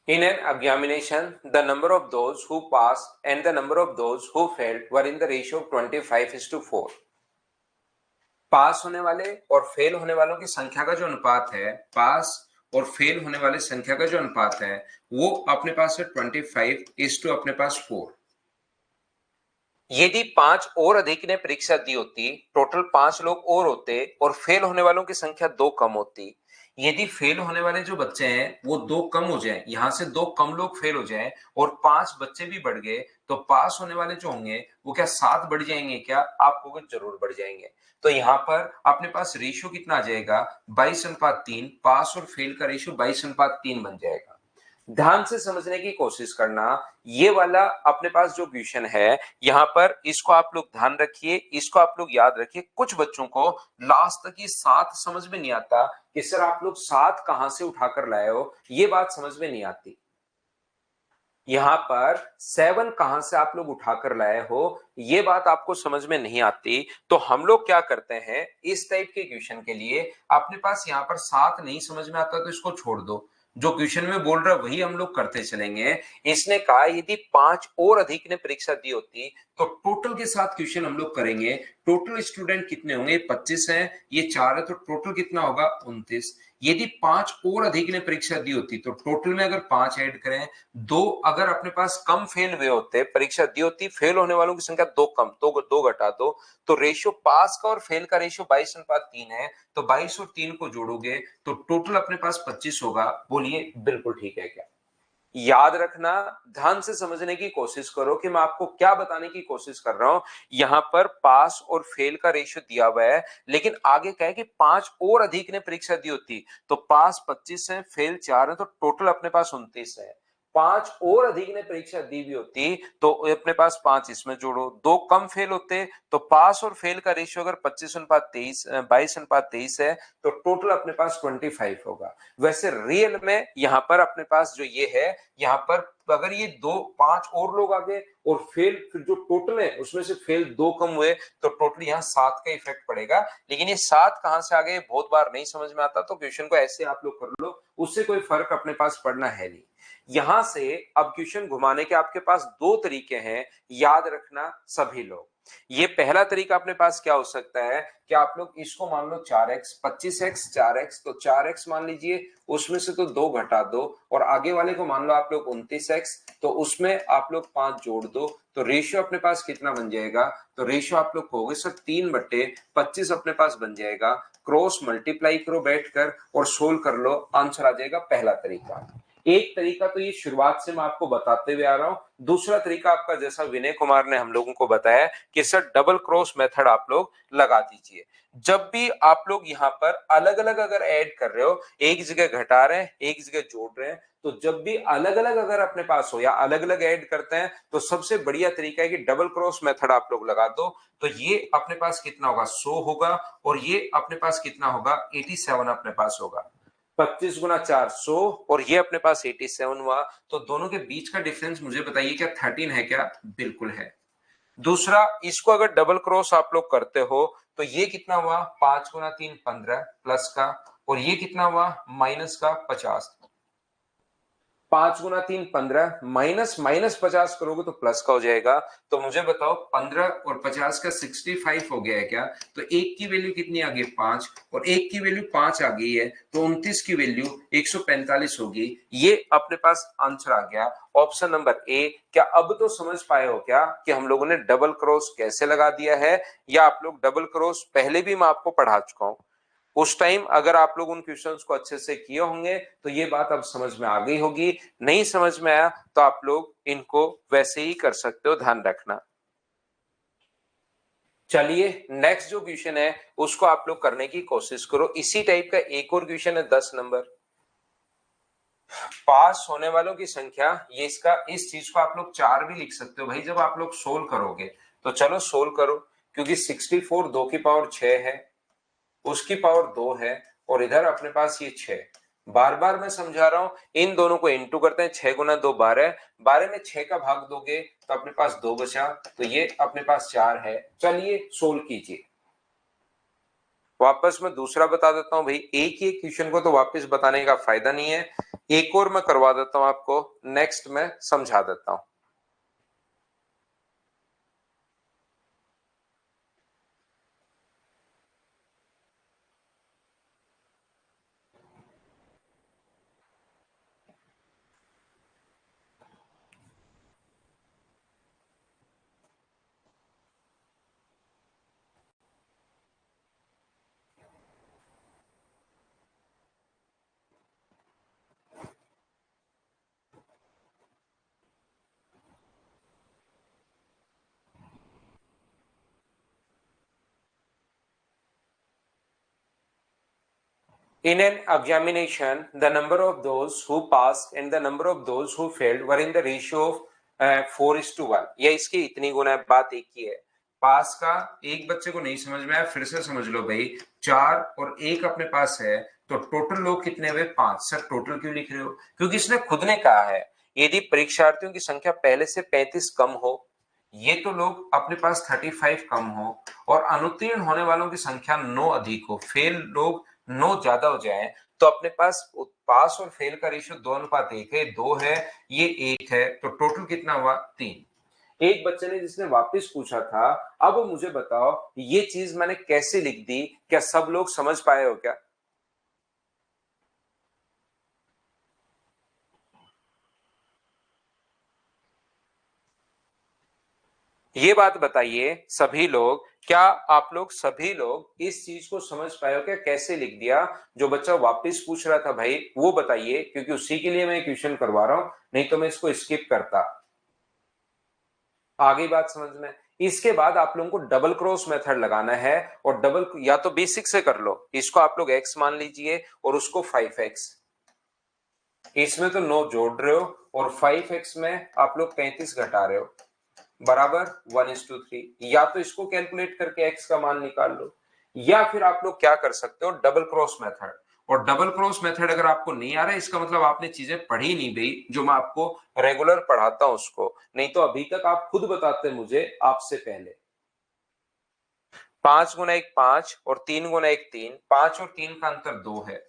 In an examination, the number of those who passed and the number of those who failed were in the ratio of 25:4. पास होने वाले और फेल होने वालों की संख्या का जो अनुपात है, पास और फेल होने वाले संख्या का जो अनुपात है, वो अपने पास है 25:4 अपने पास 4। यदि 5 और अधिक ने परीक्षा दी होती, टोटल 5 लोग और होते, और फेल होने वालों की संख्या 2 कम होती। यदि फेल होने वाले जो बच्चे हैं वो 2 कम हो जाएं, यहां से 2 कम लोग फेल हो जाएं और 5 बच्चे भी बढ़ गए, तो पास होने वाले जो होंगे वो क्या 7 बढ़ जाएंगे क्या? आपको जरूर बढ़ जाएंगे। तो यहाँ पर अपने पास रेशियो कितना आ जाएगा? 22:3। पास और फेल का रेशियो 22:3 बन जाएगा। ध्यान से समझने की कोशिश करना, ये वाला अपने पास जो क्वेश्चन है यहां पर, इसको आप लोग ध्यान रखिए, इसको आप लोग याद रखिए। कुछ बच्चों को लास्ट तक ये 7 समझ में नहीं आता कि सर आप लोग 7 कहां से उठाकर लाए हो, ये बात समझ में नहीं आती। यहां पर 7 कहां से आप लोग उठाकर लाए हो, ये बात आपको समझ में नहीं आती। तो हम लोग क्या करते हैं, इस टाइप के क्वेश्चन के लिए अपने पास यहाँ पर 7 नहीं समझ में आता तो इसको छोड़ दो, जो क्वेश्चन में बोल रहा है वही हम लोग करते चलेंगे। इसने कहा यदि 5 और अधिक ने परीक्षा दी होती तो टोटल के साथ क्वेश्चन हम लोग करेंगे। टोटल स्टूडेंट कितने होंगे? 25 है, ये 4 है, तो टोटल कितना होगा? 29। यदि 5 और अधिक ने परीक्षा दी होती तो टोटल में अगर 5 ऐड करें, 2 अगर अपने पास कम फेल हुए होते, परीक्षा दी होती, फेल होने वालों की संख्या 2 कम, तो 2 घटा दो, तो रेशियो पास का और फेल का रेशियो 22:3 है। तो 22 और 3 को जोड़ोगे तो टोटल अपने पास 25 होगा। बोलिए बिल्कुल ठीक है क्या? याद रखना, ध्यान से समझने की कोशिश करो कि मैं आपको क्या बताने की कोशिश कर रहा हूं। यहां पर पास और फेल का रेशियो दिया हुआ है, लेकिन आगे क्या है कि 5 और अधिक ने परीक्षा दी होती तो पास 25 है, फेल 4 है, तो टोटल अपने पास 29 है। 5 और अधिक ने परीक्षा दी भी होती तो अपने पास 5 इसमें जोड़ो, 2 कम फेल होते, तो पास और फेल का रेशियो अगर 25:23 22:23 है, तो टोटल अपने पास 25 होगा। वैसे रियल में यहां पर अपने पास जो ये है, यहां पर अगर ये 5 और लोग आ गए और फेल, फिर जो टोटल है उसमें से फेल 2 कम हुए, तो टोटल यहाँ 7 का इफेक्ट पड़ेगा। लेकिन ये 7 कहां से आ गए बहुत बार नहीं समझ में आता, तो क्वेश्चन को ऐसे आप लोग कर लो, उससे कोई फर्क अपने पास पड़ना है नहीं। यहां से अब क्वेश्चन घुमाने के आपके पास दो तरीके हैं, याद रखना सभी लोग। ये पहला तरीका अपने पास क्या हो सकता है कि आप लोग इसको मान लो 4x, 25x 4x, तो 4x मान लीजिए, उसमें से तो 2 घटा दो, और आगे वाले को मान लो आप लोग 29x, तो उसमें आप लोग 5 जोड़ दो, तो रेशियो अपने पास कितना बन जाएगा, तो रेशियो आप लोग कहोगे सर 3/25 अपने पास बन जाएगा। क्रॉस मल्टीप्लाई करो बैठकर और सोल्व कर लो, आंसर आ जाएगा। पहला तरीका। एक तरीका तो ये शुरुआत से मैं आपको बताते हुए आ रहा हूं। दूसरा तरीका आपका, जैसा विनय कुमार ने हम लोगों को बताया कि सर डबल क्रॉस मेथड आप लोग लगा दीजिए। जब भी आप लोग यहाँ पर अलग अलग अगर ऐड कर रहे हो, एक जगह घटा रहे हैं एक जगह जोड़ रहे हैं, तो जब भी अलग अलग अगर अपने पास हो या अलग अलग ऐड करते हैं, तो सबसे बढ़िया तरीका है कि डबल क्रॉस मेथड आप लोग लगा दो। तो ये अपने पास कितना होगा, 100 होगा, और ये अपने पास कितना होगा, 87 अपने पास होगा। 25 गुना 4 100, और ये अपने पास 87 हुआ। तो दोनों के बीच का डिफरेंस मुझे बताइए, क्या 13 है क्या? बिल्कुल है। दूसरा, इसको अगर डबल क्रॉस आप लोग करते हो, तो ये कितना हुआ, 5 गुना 3 15 प्लस का, और ये कितना हुआ, माइनस का 50। 5 गुना 3 15, माइनस माइनस 50 करोगे तो प्लस का हो जाएगा। तो मुझे बताओ 15 और 50 का 65 हो गया है क्या? तो एक की वैल्यू कितनी आ गई, 5, और एक की वैल्यू 5 आ गई है, तो 29 की वैल्यू 145 होगी। ये अपने पास आंसर आ गया, ऑप्शन नंबर ए। क्या अब तो समझ पाए हो क्या कि हम लोगों ने डबल क्रॉस कैसे लगा दिया है, या आप लोग डबल क्रॉस पहले भी मैं आपको पढ़ा चुका हूं? उस टाइम अगर आप लोग उन क्वेश्चंस को अच्छे से किए होंगे तो ये बात अब समझ में आ गई होगी। नहीं समझ में आया तो आप लोग इनको वैसे ही कर सकते हो, ध्यान रखना। चलिए, नेक्स्ट जो क्वेश्चन है उसको आप लोग करने की कोशिश करो। इसी टाइप का एक और क्वेश्चन है 10 नंबर। पास होने वालों की संख्या, ये इसका, इस चीज को आप लोग 4 भी लिख सकते हो भाई जब आप लोग सोल्व करोगे। तो चलो सोल्व करो, क्योंकि 64 2 की पावर 6 है, उसकी पावर 2 है, और इधर अपने पास ये 6। बार बार मैं समझा रहा हूं, इन दोनों को इंटू करते हैं। 6 गुना 2 12, 12 में 6 का भाग दोगे तो अपने पास 2 बचा, तो ये अपने पास 4 है। चलिए सोल्व कीजिए। वापस मैं दूसरा बता देता हूं भाई, एक ही क्वेश्चन को तो वापस बताने का फायदा नहीं है। एक और मैं करवा देता हूं आपको, नेक्स्ट में समझा देता हूं। In an examination, the number of those who passed and the number of those who failed were in the ratio of 4:1। या इसकी इतनी गुना है, बात एक ही है। पास का एक बच्चे को नहीं समझ में आया, फिर से समझ लो भाई। 4 और 1 अपने पास है, तो टोटल लोग कितने हुए, 5। सर टोटल क्यों लिख रहे हो? क्योंकि इसने खुद ने कहा है यदि परीक्षार्थियों की संख्या पहले से 35 कम हो, ये तो लोग अपने पास 35 कम हो, और अनुत्तीर्ण होने वालों की संख्या 9 अधिक हो, फेल लोग 9 ज्यादा हो जाए, तो अपने पास पास और फेल का रेशियो 2:1 है। 2 है, ये 1 है, तो टोटल कितना हुआ, 3। एक बच्चे ने जिसने वापस पूछा था, अब मुझे बताओ ये चीज मैंने कैसे लिख दी, क्या सब लोग समझ पाए हो क्या? ये बात बताइए सभी लोग, क्या आप लोग सभी लोग इस चीज को समझ पाए हो क्या, कैसे लिख दिया? जो बच्चा वापस पूछ रहा था भाई वो बताइए, क्योंकि उसी के लिए मैं क्वेश्चन करवा रहा हूं, नहीं तो मैं इसको स्किप करता। आगे बात समझ में? इसके बाद आप लोगों को डबल क्रॉस मेथड लगाना है, और डबल या तो बेसिक से कर लो, इसको आप लोग x मान लीजिए और उसको 5x, इसमें तो 9 जोड़ रहे हो, और 5x में आप लोग 35 घटा रहे हो, बराबर 1:3। या तो इसको कैलकुलेट करके x का मान निकाल लो, या फिर आप लोग क्या कर सकते हो, डबल क्रॉस मेथड। और डबल क्रॉस मेथड अगर आपको नहीं आ रहा है, इसका मतलब आपने चीजें पढ़ी नहीं भाई, जो मैं आपको रेगुलर पढ़ाता हूं उसको। नहीं तो अभी तक आप खुद बताते मुझे आपसे पहले। 5 गुना 1 5, और 3 गुना 1 3, 5 और 3 का अंतर 2 है।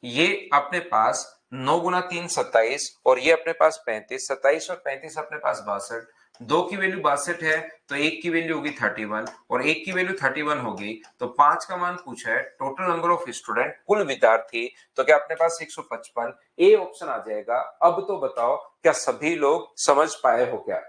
ये अपने पास 9 गुना 3 27 और ये अपने पास 35, 27 और 35 अपने पास 62। दो की वैल्यू 62 है तो एक की वैल्यू होगी 31 और एक की वैल्यू 31 होगी तो 5 का मान पूछा है। टोटल नंबर ऑफ स्टूडेंट, कुल विद्यार्थी, तो क्या अपने पास 155 ए ऑप्शन आ जाएगा। अब तो बताओ क्या सभी लोग समझ पाए हो क्या?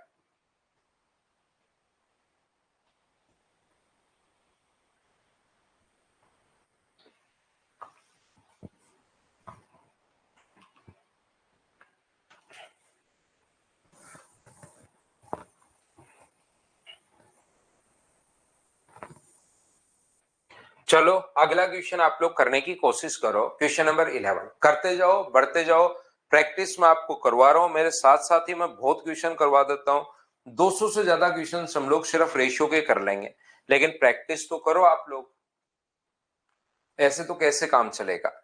चलो अगला क्वेश्चन आप लोग करने की कोशिश करो। क्वेश्चन नंबर 11 करते जाओ, बढ़ते जाओ। प्रैक्टिस में आपको करवा रहा हूं, मेरे साथ साथ ही मैं बहुत क्वेश्चन करवा देता हूं। 200 से ज्यादा क्वेश्चन हम लोग सिर्फ रेशियो के कर लेंगे, लेकिन प्रैक्टिस तो करो आप लोग, ऐसे तो कैसे काम चलेगा।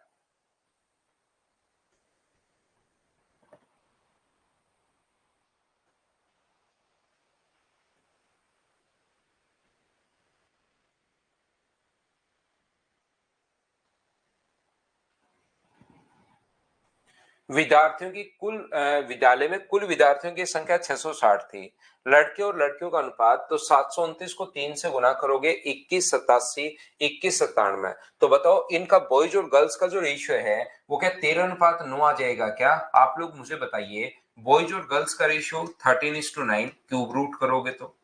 विद्यार्थियों की कुल विद्यालय में कुल विद्यार्थियों की संख्या 660 थी। लड़के और लड़कियों का अनुपात, तो 729 को 3 से गुना करोगे 21 87 21 97। तो बताओ इनका बॉयज और गर्ल्स का जो रेशियो है वो क्या 13:9 आ जाएगा क्या? आप लोग मुझे बताइए। बॉयज और गर्ल्स का रेशियो 13:9, क्यूब रूट करोगे तो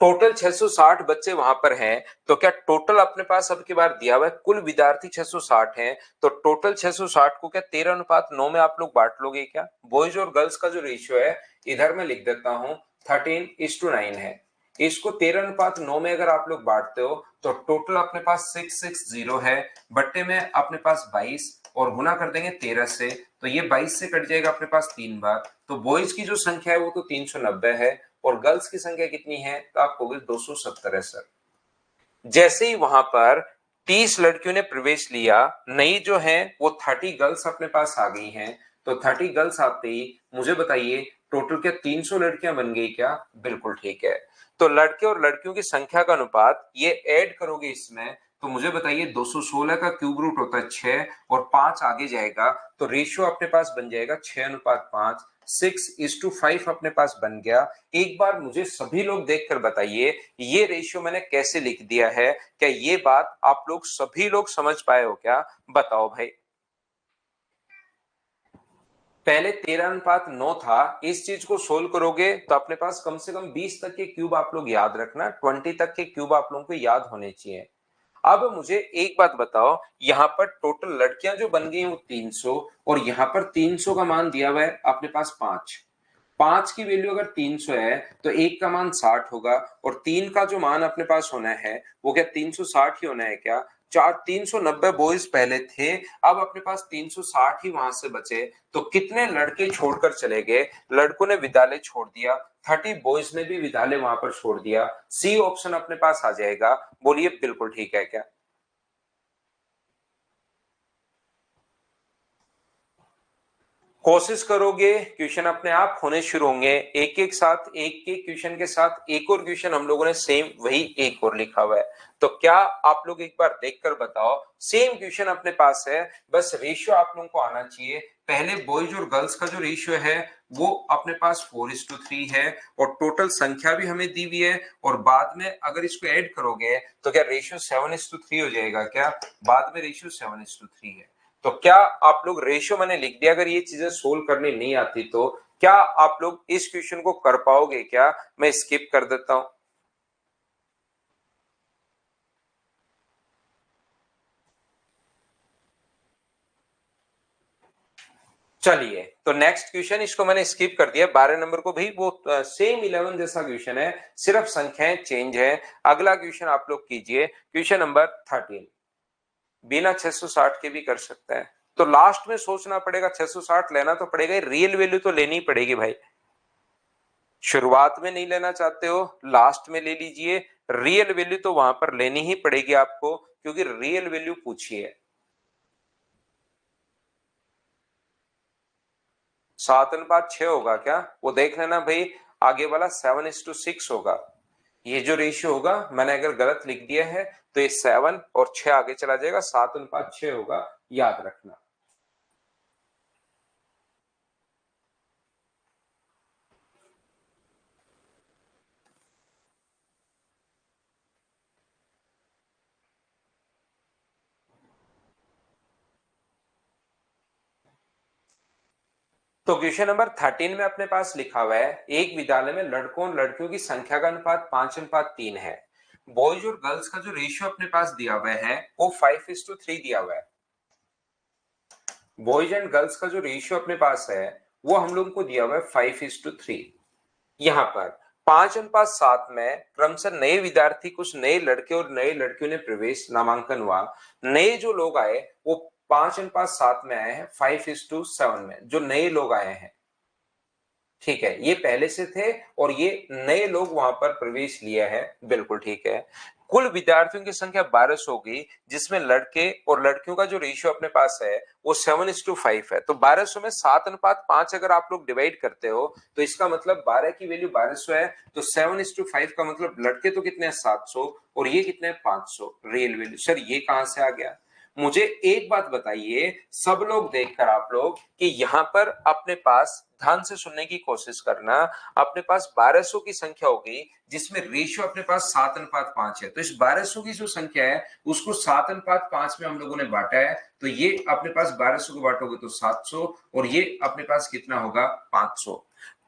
टोटल 660 बच्चे वहां पर हैं। तो क्या टोटल अपने पास अब की बार दिया हुआ है कुल विद्यार्थी 660 हैं, तो टोटल 660 को क्या 13:9 में आप लोग बांट लोगे क्या? बॉयज और गर्ल्स का जो रेशियो है इधर मैं लिख देता हूं 13:9 है। इसको 13:9 में अगर आप लोग बांटते हो तो टोटल अपने पास 660 है, बट्टे में अपने पास 22 और गुना कर देंगे 13 से, तो ये 22 से कट जाएगा अपने पास 3 बार। तो बॉयज की जो संख्या है वो तो 390 है और गर्ल्स की संख्या कितनी है तो आपको 270 है सर। जैसे ही वहां पर 30 लड़कियों ने प्रवेश लिया, नई जो है वो 30 गर्ल्स अपने पास आ गई हैं। तो 30 गर्ल्स आते ही मुझे बताइए टोटल क्या 300 लड़कियां बन गई क्या? बिल्कुल ठीक है। तो लड़के और लड़कियों की संख्या का अनुपात ये ऐड करोगे इसमें, तो मुझे बताइए 216 का क्यूब रूट होता है 6 और 5 आगे जाएगा तो रेशियो अपने पास बन जाएगा 6:5। 6:5 अपने पास बन गया। एक बार मुझे सभी लोग देखकर बताइए ये रेशियो मैंने कैसे लिख दिया है, क्या ये बात आप लोग सभी लोग समझ पाए हो क्या? बताओ भाई। पहले 13:9 था, इस चीज को सोल्व करोगे तो अपने पास कम से कम 20 तक के क्यूब आप लोग याद रखना, 20 तक के क्यूब आप लोगों को याद होने चाहिए। अब मुझे एक बात बताओ, यहाँ पर टोटल लड़कियां जो बन गई वो 300 और यहाँ पर 300 का मान दिया हुआ है अपने पास 5। 5 की वैल्यू अगर 300 है तो एक का मान 60 होगा और 3 का जो मान अपने पास होना है वो क्या 360 ही होना है क्या? 390 बॉयज पहले थे, अब अपने पास 360 ही वहां से बचे। तो कितने लड़के छोड़कर चले गए? लड़कों ने विद्यालय छोड़ दिया, 30 बॉयज ने भी विद्यालय वहां पर छोड़ दिया। सी ऑप्शन अपने पास आ जाएगा। बोलिए बिल्कुल ठीक है क्या? कोशिश करोगे क्वेश्चन अपने आप होने शुरू होंगे। एक एक साथ एक एक क्वेश्चन के साथ एक और क्वेश्चन हम लोगों ने सेम वही एक और लिखा हुआ है। तो क्या आप लोग एक बार देखकर बताओ, सेम क्वेश्चन अपने पास है, बस रेशियो आप लोगों को आना चाहिए। पहले बॉयज और गर्ल्स का जो रेशियो है वो अपने पास 4:3 है और टोटल संख्या भी हमें दी हुई है और बाद में अगर इसको ऐड करोगे तो क्या रेशियो 7:3 हो जाएगा क्या? बाद में रेशियो 7:3 है। तो क्या आप लोग रेशियो मैंने लिख दिया, अगर ये चीजें सोल्व करनी नहीं आती तो क्या आप लोग इस क्वेश्चन को कर पाओगे क्या? मैं स्किप कर देता हूं। चलिए तो नेक्स्ट क्वेश्चन, इसको मैंने स्किप कर दिया 12 नंबर को भी, वो सेम 11 जैसा क्वेश्चन है, सिर्फ संख्याएं चेंज है। अगला क्वेश्चन आप लोग कीजिए, क्वेश्चन नंबर 13। बिना 660 के भी कर सकते हैं, तो लास्ट में सोचना पड़ेगा, 660 लेना तो पड़ेगा, रियल वैल्यू तो लेनी पड़ेगी भाई। शुरुआत में नहीं लेना चाहते हो लास्ट में ले लीजिए, रियल वैल्यू तो वहां पर लेनी ही पड़ेगी आपको क्योंकि रियल वैल्यू पूछी है। 7:6 होगा क्या? वो देख लेना भाई, आगे वाला 7:6 होगा। ये जो रेशियो होगा मैंने अगर गलत लिख दिया है तो ये 7 और 6 आगे चला जाएगा, 7:6 होगा, याद रखना। तो क्वेश्चन नंबर 13 में अपने पास लिखा हुआ है, एक विद्यालय में लड़कों और लड़कियों की संख्या का अनुपात 5:3 है। बॉयज और गर्ल्स का जो रेशियो अपने पास दिया हुआ है वो 5:3 दिया हुआ है। बॉयज एंड गर्ल्स का जो रेशियो अपने पास है वो हम लोग को दिया हुआ है 5:3। यहाँ पर 5:7 में क्रमशः नए विद्यार्थी, कुछ नए लड़के और नए लड़कियों ने प्रवेश नामांकन हुआ। नए जो लोग आए वो 5:7 में आए हैं 5:7 में, जो नए लोग आए हैं। ठीक है, ये पहले से थे और ये नए लोग वहां पर प्रवेश लिया है, बिल्कुल ठीक है। कुल विद्यार्थियों की संख्या 1200 होगी, जिसमें लड़के और लड़कियों का जो रेशियो अपने पास है वो 7:5 है। तो 1200 में 7:5 अगर आप लोग डिवाइड करते हो तो इसका मतलब 12 की वैल्यू 1200 है, तो 7:5 का मतलब लड़के तो कितने हैं 700 और ये कितने हैं 500 रियल वैल्यू। सर ये कहां से आ गया? मुझे एक बात बताइए सब लोग देखकर आप लोग कि यहां पर अपने पास ध्यान से सुनने की कोशिश करना, अपने पास 1200 की संख्या होगी जिसमें रेशियो अपने पास 7:5 है। तो इस 1200 की जो संख्या है उसको 7:5 में हम लोगों ने बांटा है, तो ये अपने पास 1200 को बांटोगे तो 700 और ये अपने पास कितना होगा 500।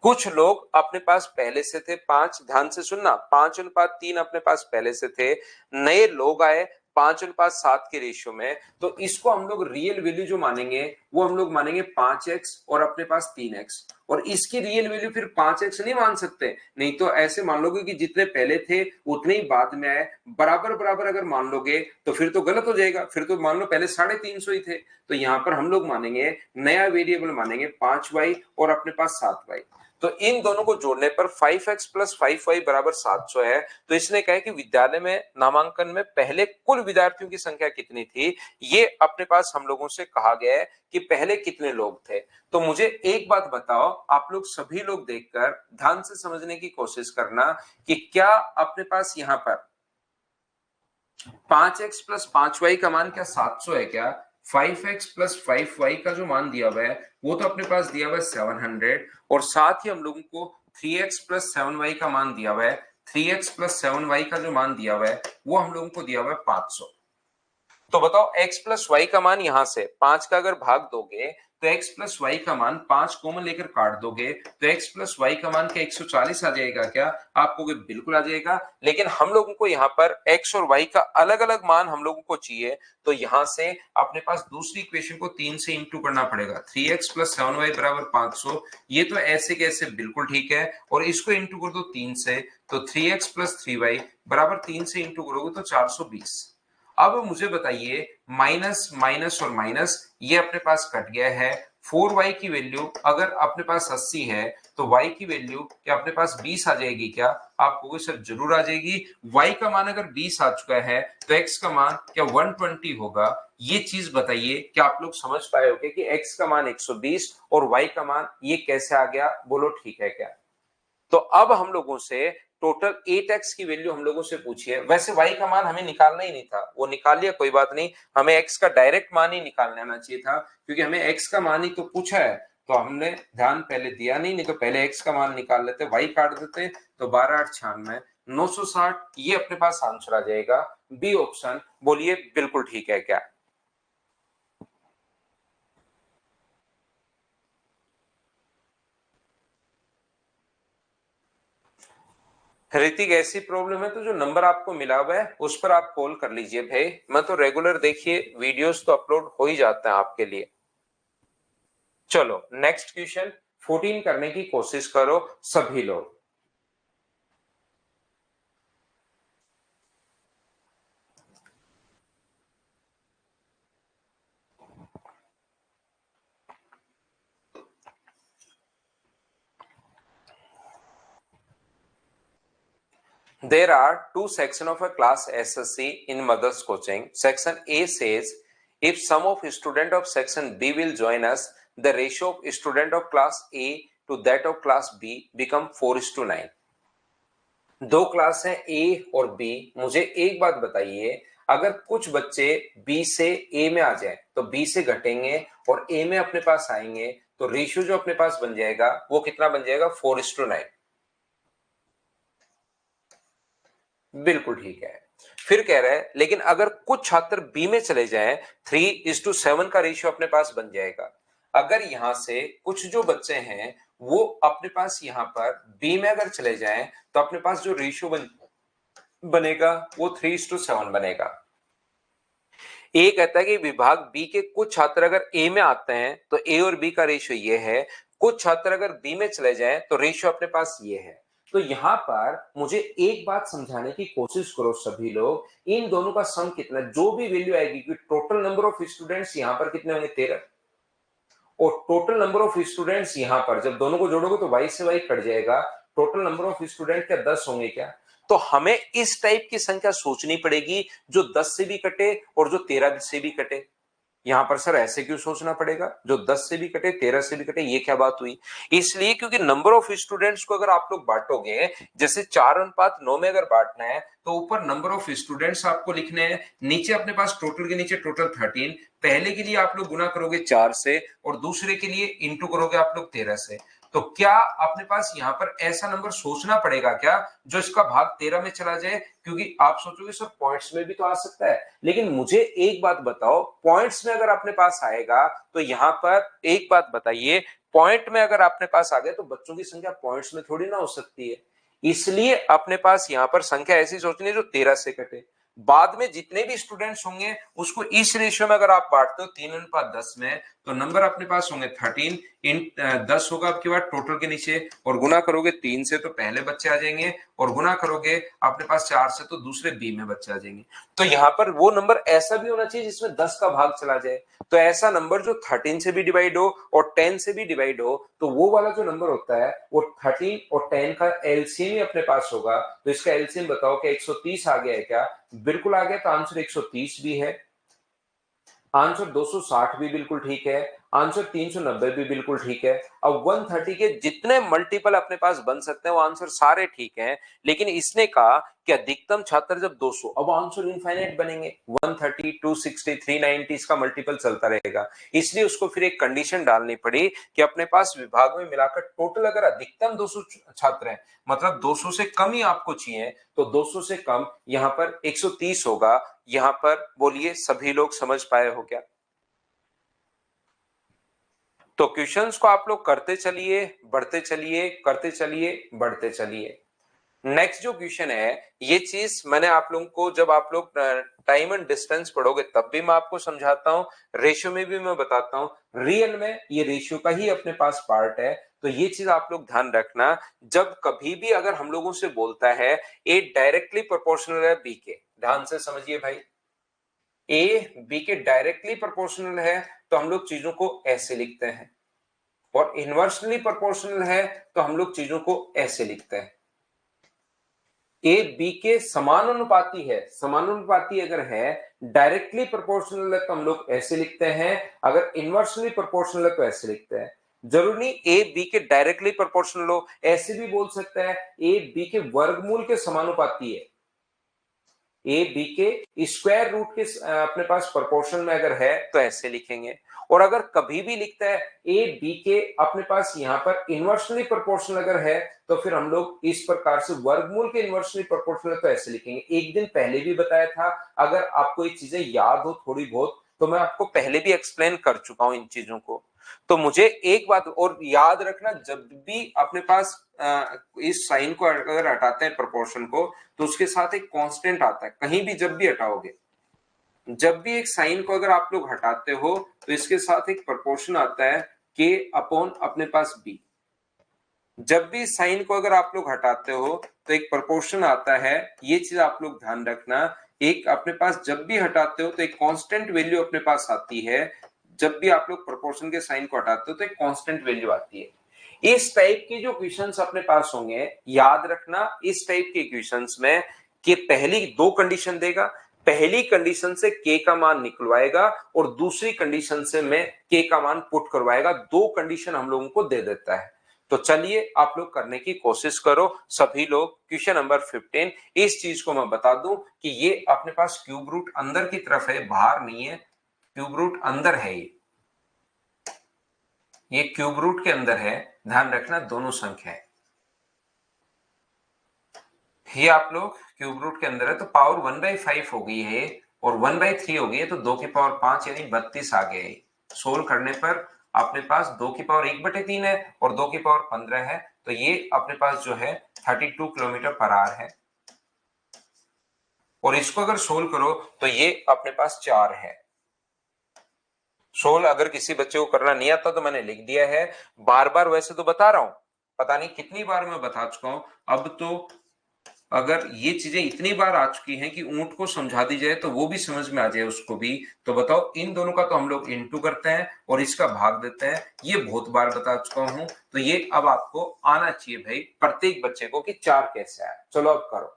कुछ लोग अपने पास पहले से थे 5, ध्यान से सुनना, 5:3 अपने पास पहले से थे। नए लोग आए 5:7 के रेशियो में, तो इसको हम लोग रियल वैल्यू जो मानेंगे वो हम लोग मानेंगे 5x और अपने पास 3x, और इसकी रियल वैल्यू फिर 5x नहीं मान सकते, नहीं तो ऐसे मान लोगे कि जितने पहले थे उतने ही बाद में आए, बराबर बराबर अगर मान लोगे तो फिर तो गलत हो जाएगा। फिर तो मान लो पहले 350 ही थे, तो यहां पर हम लोग मानेंगे नया वेरिएबल मानेंगे 5y और अपने पास 7y। तो इन दोनों को जोड़ने पर 5x + 5y बराबर 700 है। तो इसने कहा कि विद्यालय में नामांकन में पहले कुल विद्यार्थियों की संख्या कितनी थी, ये अपने पास हम लोगों से कहा गया है कि पहले कितने लोग थे। तो मुझे एक बात बताओ, आप लोग सभी लोग देखकर ध्यान से समझने की कोशिश करना कि क्या अपने पास यहां पर 5x + 5y का मान क्या 700 है क्या? 5x + 5y का जो मान दिया हुआ है वो तो अपने पास दिया हुआ है 700, और साथ ही हम लोगों को 3x + 7y का मान दिया हुआ है। 3x + 7y का जो मान दिया हुआ है वो हम लोगों को दिया हुआ है 500। तो बताओ x + y का मान, यहां से 5 का अगर भाग दोगे तो x + y का मान 5 कॉमन लेकर काट दोगे तो x + y का मान क्या 140 आ जाएगा क्या? आपको बिल्कुल आ जाएगा। लेकिन हम लोगों को यहाँ पर x और y का अलग अलग मान हम लोगों को चाहिए, तो यहां से अपने पास दूसरी इक्वेशन को 3 से इंटू करना पड़ेगा। 3x + 7y = 500, ये तो ऐसे कैसे बिल्कुल ठीक है, और इसको इंटू कर दो 3 से, तो 3x + 3y = 3 से इंटू करोगे तो 420। अब मुझे बताइए माइनस माइनस और माइनस ये अपने पास कट गया है। 4y की वैल्यू अगर अपने पास 80 है तो y की वैल्यू क्या अपने पास 20 आ जाएगी क्या? आपको सर जरूर आ जाएगी। y का मान अगर 20 आ चुका है तो x का मान क्या 120 होगा? ये चीज बताइए, क्या आप लोग समझ पाए होंगे कि x का मान 120 और y का मान ये कैसे आ गया? बोलो ठीक है क्या? तो अब हम लोगों से टोटल 8x की वैल्यू हम लोगों से पूछी है। वैसे y का मान हमें निकालना ही नहीं था, वो निकाल लिया कोई बात नहीं, हमें x का डायरेक्ट मान ही निकालने आना चाहिए था, क्योंकि हमें x का मान ही तो पूछा है। तो हमने ध्यान पहले दिया नहीं तो पहले x का मान निकाल लेते, y काट देते, तो 12×8 = 960, ये अपने पास आंसर आ जाएगा बी ऑप्शन। बोलिए बिल्कुल ठीक है क्या? ऋतिक, ऐसी प्रॉब्लम है तो जो नंबर आपको मिला हुआ है उस पर आप कॉल कर लीजिए भाई। मैं तो रेगुलर देखिए वीडियोस तो अपलोड हो ही जाते हैं आपके लिए। चलो नेक्स्ट क्वेश्चन 14 करने की कोशिश करो सभी लोग। There are two sections of a class SSC in Mother's Coaching. Section A says, if some of student of section B will join us, the ratio of student of class A to that of class B become 4:9। दो class है ए और B. मुझे एक बात बताइए, अगर कुछ बच्चे बी से ए में आ जाए तो बी से घटेंगे और ए में अपने पास आएंगे, तो रेशियो जो अपने पास बन जाएगा वो कितना बन जाएगा 4:9। बिल्कुल ठीक है। फिर कह रहा है लेकिन अगर कुछ छात्र बी में चले जाएं 3:7 का रेशियो अपने पास बन जाएगा। अगर यहां से कुछ जो बच्चे हैं वो अपने पास यहाँ पर बी में अगर चले जाएं तो अपने पास जो रेशियो बनेगा वो 3:7 बनेगा। ए कहता है कि विभाग बी के कुछ छात्र अगर ए में आते हैं तो ए और बी का रेशियो ये है, कुछ छात्र अगर बी में चले जाएं तो रेशियो अपने पास ये है। तो यहां पर मुझे एक बात समझाने की कोशिश करो सभी लोग, इन दोनों का सम कितना, जो भी वैल्यू आएगी कि टोटल नंबर ऑफ स्टूडेंट्स यहां पर कितने होंगे 13, और टोटल नंबर ऑफ स्टूडेंट्स यहां पर जब दोनों को जोड़ोगे तो y से y कट जाएगा, टोटल नंबर ऑफ स्टूडेंट क्या 10 होंगे क्या? तो हमें इस टाइप की संख्या सोचनी पड़ेगी जो 10 से भी कटे और जो 13 से भी कटे। यहां पर सर ऐसे क्यों सोचना पड़ेगा, जो 10 से भी कटे 13 से भी कटे, ये क्या बात हुई? इसलिए क्योंकि नंबर ऑफ स्टूडेंट्स को अगर आप लोग बांटोगे, जैसे 4:9 में अगर बांटना है तो ऊपर नंबर ऑफ स्टूडेंट्स आपको लिखने हैं, नीचे अपने पास टोटल के नीचे टोटल 13, पहले के लिए आप लोग गुना करोगे 4 से और दूसरे के लिए इंटू करोगे आप लोग 13 से। तो क्या अपने पास यहां पर ऐसा नंबर सोचना पड़ेगा क्या जो इसका भाग 13 में चला जाए? क्योंकि आप सोचोगे सर पॉइंट्स में भी तो आ सकता है, लेकिन मुझे एक बात बताओ, पॉइंट्स में अगर अपने पास आएगा तो यहां पर एक बात बताइए, पॉइंट में अगर अपने पास आ गए तो बच्चों की संख्या पॉइंट्स में थोड़ी ना हो सकती है। इसलिए अपने पास यहां पर संख्या ऐसी सोचनी है जो 13 से कटे। बाद में जितने भी स्टूडेंट्स होंगे उसको इस रेशियो में अगर आप बांटते हो 3:10 में, तो नंबर अपने पास होंगे 13 इन 10 होगा आपके पास टोटल के नीचे, और गुना करोगे 3 से तो पहले बच्चे आ जाएंगे, और गुना करोगे अपने पास 4 से तो दूसरे बी में बच्चे आ जाएंगे। तो यहाँ पर वो नंबर ऐसा भी होना चाहिए जिसमें 10 का भाग चला जाए। तो ऐसा नंबर जो 13 से भी डिवाइड हो और 10 से भी डिवाइड हो, तो वो वाला जो नंबर होता है वो 13 और 10 का एलसीएम ही अपने पास होगा। तो इसका एलसीएम बताओ कि 130 आ गया है क्या? बिल्कुल आ गया। तो आंसर 130 भी है, आंसर 260 भी बिल्कुल ठीक है, आंसर 390 भी बिल्कुल ठीक है। अब 130 के जितने मल्टीपल अपने पास बन सकते हैं वो आंसर सारे ठीक हैं, लेकिन इसने कहा कि अधिकतम छात्र जब 200, अब आंसर इनफाइनाइट बनेंगे, 130, 260, 390 इसका मल्टीपल चलता रहेगा। इसलिए उसको फिर एक कंडीशन डालनी पड़ी कि अपने पास विभाग में मिलाकर टोटल अगर अधिकतम 200 छात्र हैं, मतलब 200 से कम ही आपको चाहिए, तो 200 से कम यहां पर 130 होगा। यहां पर बोलिए सभी लोग समझ पाए हो क्या? तो क्वेश्चंस को आप लोग करते चलिए, बढ़ते चलिए, करते चलिए, बढ़ते चलिए। नेक्स्ट जो क्वेश्चन है, ये चीज मैंने आप लोगों को जब आप लोग टाइम एंड डिस्टेंस पढ़ोगे तब भी मैं आपको समझाता हूं, रेशियो में भी मैं बताता हूं, रियल में ये रेशियो का ही अपने पास पार्ट है। तो ये चीज आप लोग ध्यान रखना, जब कभी भी अगर हम लोगों से बोलता है ए डायरेक्टली प्रोपोर्शनल है बी के, ध्यान से समझिए भाई, ए बी के डायरेक्टली प्रोपोर्शनल है तो हम लोग चीजों को ऐसे लिखते हैं, और इनवर्सली प्रोपोर्शनल है तो हम लोग चीजों को ऐसे लिखते हैं। ए बी के समानुपाती है, समानुपाती अगर है, डायरेक्टली प्रोपोर्शनल है तो हम लोग ऐसे लिखते हैं, अगर इनवर्सली प्रोपोर्शनल है तो ऐसे लिखते हैं। जरूरी नहीं ए बी के डायरेक्टली प्रोपोर्शनल हो, ऐसे भी बोल सकते हैं ए बी के वर्गमूल के समानुपाती है, ए बी के स्क्वायर रूट के अपने पास प्रोपोर्शन में अगर है तो ऐसे लिखेंगे। और अगर कभी भी लिखता है ए बी के अपने पास यहां पर इनवर्सली प्रोपोर्शनल अगर है, तो फिर हम लोग इस प्रकार से वर्गमूल के इनवर्सली प्रोपोर्शनल तो ऐसे लिखेंगे। एक दिन पहले भी बताया था, अगर आपको ये चीजें याद हो थोड़ी बहुत तो मैं आपको पहले भी एक्सप्लेन कर चुका हूं इन चीजों को। तो मुझे एक बात और याद रखना, जब भी अपने पास इस साइन को अगर हटाते हैं प्रोपोर्शन को, तो उसके साथ एक कांस्टेंट आता है, कहीं भी जब भी हटाओगे, जब भी एक साइन को अगर आप लोग हटाते हो तो इसके साथ एक प्रोपोर्शन आता है के अपॉन अपने पास बी। जब भी साइन को अगर आप लोग हटाते हो तो एक प्रोपोर्शन आता है, ये चीज आप लोग ध्यान रखना। एक अपने पास जब भी हटाते हो तो एक कांस्टेंट वैल्यू अपने पास आती है, जब भी आप लोग प्रोपोर्शन के साइन को हटाते हो तो एक कांस्टेंट वैल्यू आती है। इस टाइप के जो क्वेश्चंस अपने पास होंगे, याद रखना इस टाइप के क्वेश्चंस में कि पहली दो कंडीशन देगा, पहली कंडीशन से के का मान निकलवाएगा और दूसरी कंडीशन से मैं के का मान पुट करवाएगा, दो कंडीशन हम लोगों को दे देता है। तो चलिए आप लोग करने की कोशिश करो सभी लोग। क्वेश्चन नंबर 15, इस चीज को मैं बता दूं कि ये अपने पास क्यूब रूट अंदर की तरफ है, बाहर नहीं है, क्यूब रूट अंदर है, ये क्यूब रूट के अंदर है, ध्यान रखना दोनों संख्याएं, ये आप लोग क्यूब रूट के अंदर है, तो पावर 1/5 हो गई है और 1/3 हो गई है, तो 2 की पावर 5 यानी 32 आ गए। सोल्व करने पर अपने पास 2 की पावर 1/3 है और 2 की पावर 15 है, तो ये अपने पास जो है 32 किलोमीटर पर आवर है। और इसको अगर सोल्व करो तो ये अपने पास 4 है। सोल्व अगर किसी बच्चे को करना नहीं आता तो मैंने लिख दिया है, बार बार वैसे तो बता रहा हूं, पता नहीं कितनी बार मैं बता चुका हूं। अब तो अगर ये चीजें इतनी बार आ चुकी हैं कि ऊंट को समझा दी जाए तो वो भी समझ में आ जाए उसको भी, तो बताओ इन दोनों का तो हम लोग इनटू करते हैं और इसका भाग देते हैं। ये बहुत बार बता चुका हूं, तो ये अब आपको आना चाहिए भाई प्रत्येक बच्चे को कि 4 कैसे आए। चलो अब करो।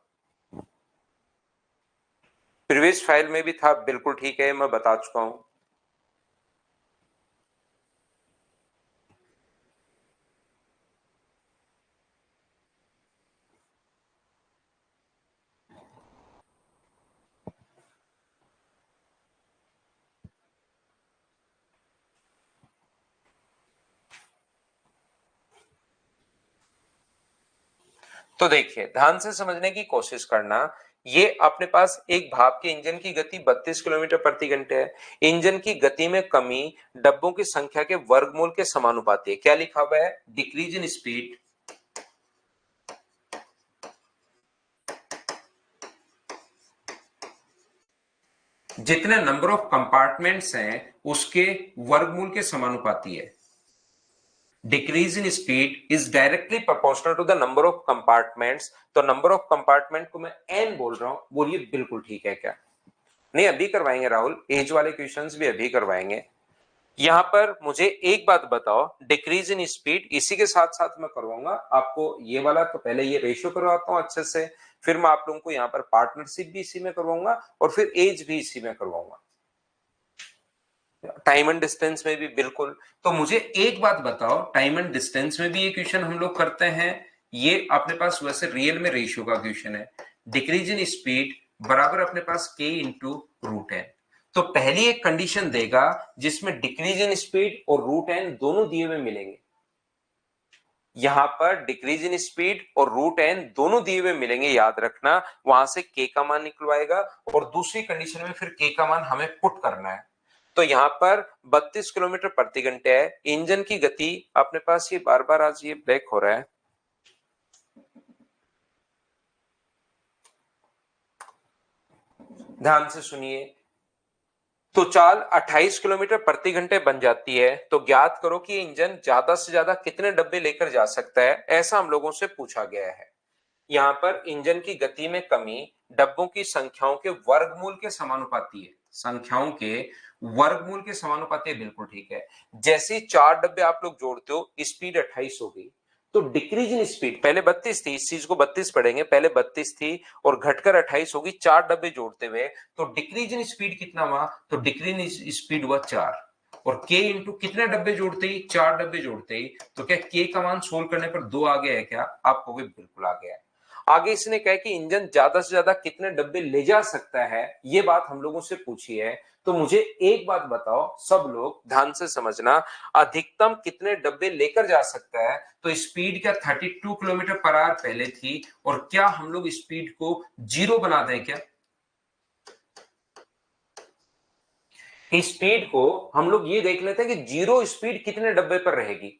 प्रीवियस फाइल में भी था, बिल्कुल ठीक है, मैं बता चुका हूं। तो देखिए ध्यान से समझने की कोशिश करना। ये अपने पास एक भाप के इंजन की गति 32 किलोमीटर प्रति घंटे है। इंजन की गति में कमी डब्बों की संख्या के वर्गमूल के समानुपाती है। क्या लिखा हुआ है? डिक्रीज इन स्पीड जितने नंबर ऑफ कंपार्टमेंट्स हैं उसके वर्गमूल के समानुपाती है। Decrease in speed is directly proportional to the number of compartments. तो नंबर ऑफ कंपार्टमेंट को मैं एन बोल रहा हूं, बोलिए बिल्कुल ठीक है क्या? नहीं, अभी करवाएंगे राहुल, एज वाले क्वेश्चंस भी अभी करवाएंगे। यहां पर मुझे एक बात बताओ, डिक्रीज इन स्पीड इसी के साथ साथ मैं करवाऊंगा आपको ये वाला। तो पहले ये रेशियो करवाता हूं अच्छे से, फिर मैं आप लोगों को यहाँ पर पार्टनरशिप भी इसी में करवाऊंगा और फिर एज भी इसी में करवाऊंगा, टाइम एंड डिस्टेंस में भी बिल्कुल। तो मुझे एक बात बताओ, टाइम एंड डिस्टेंस में भी ये क्वेश्चन हम लोग करते हैं। ये अपने पास वैसे रियल में रेशियो का क्वेश्चन है। डिक्रीज इन स्पीड बराबर अपने पास k इंटू रूट एन। तो पहली एक कंडीशन देगा जिसमें डिक्रीज इन स्पीड और रूट एन दोनों दिए हुए मिलेंगे। यहां पर डिक्रीज इन स्पीड और रूट एन दोनों दिए हुए मिलेंगे, याद रखना। वहां से k का मान निकलवाएगा और दूसरी कंडीशन में फिर k का मान हमें पुट करना है। तो यहां पर 32 किलोमीटर प्रति घंटे है। इंजन की गति अपने पास, ये बार बार आज ये ब्रेक हो रहा है, ध्यान से सुनिए। तो चाल 28 किलोमीटर प्रति घंटे बन जाती है। तो ज्ञात करो कि इंजन ज्यादा से ज्यादा कितने डब्बे लेकर जा सकता है, ऐसा हम लोगों से पूछा गया है। यहाँ पर इंजन की गति में कमी डब्बों की संख्याओं के वर्गमूल के समानुपाती है। संख्याओं के वर्गमूल के समानुपाती है, बिल्कुल ठीक है। जैसे 4 डब्बे आप लोग जोड़ते हो, स्पीड 28 हो गई, तो डिक्रीज इन स्पीड पहले 32 थी, इस चीज को 32 पढ़ेंगे, पहले 32 थी और घटकर 28 होगी 4 डब्बे जोड़ते हुए। तो डिक्रीज इन स्पीड कितना हुआ? तो डिक्रीज इन स्पीड हुआ 4। और k इंटू कितने डब्बे जोड़ते ही? 4 डब्बे जोड़ते ही। तो क्या k का मान सोल्व करने पर 2 आ गया है क्या? आपको भी बिल्कुल आ गया है। आगे इसने कहा कि इंजन ज्यादा से ज्यादा कितने डब्बे ले जा सकता है, ये बात हम लोगों से पूछी है। तो मुझे एक बात बताओ, सब लोग ध्यान से समझना, अधिकतम कितने डब्बे लेकर जा सकता है? तो स्पीड क्या 32 किलोमीटर पर आवर पहले थी, और क्या हम लोग स्पीड को 0 बना दें क्या? स्पीड को हम लोग ये देख लेते हैं कि 0 स्पीड कितने डब्बे पर रहेगी।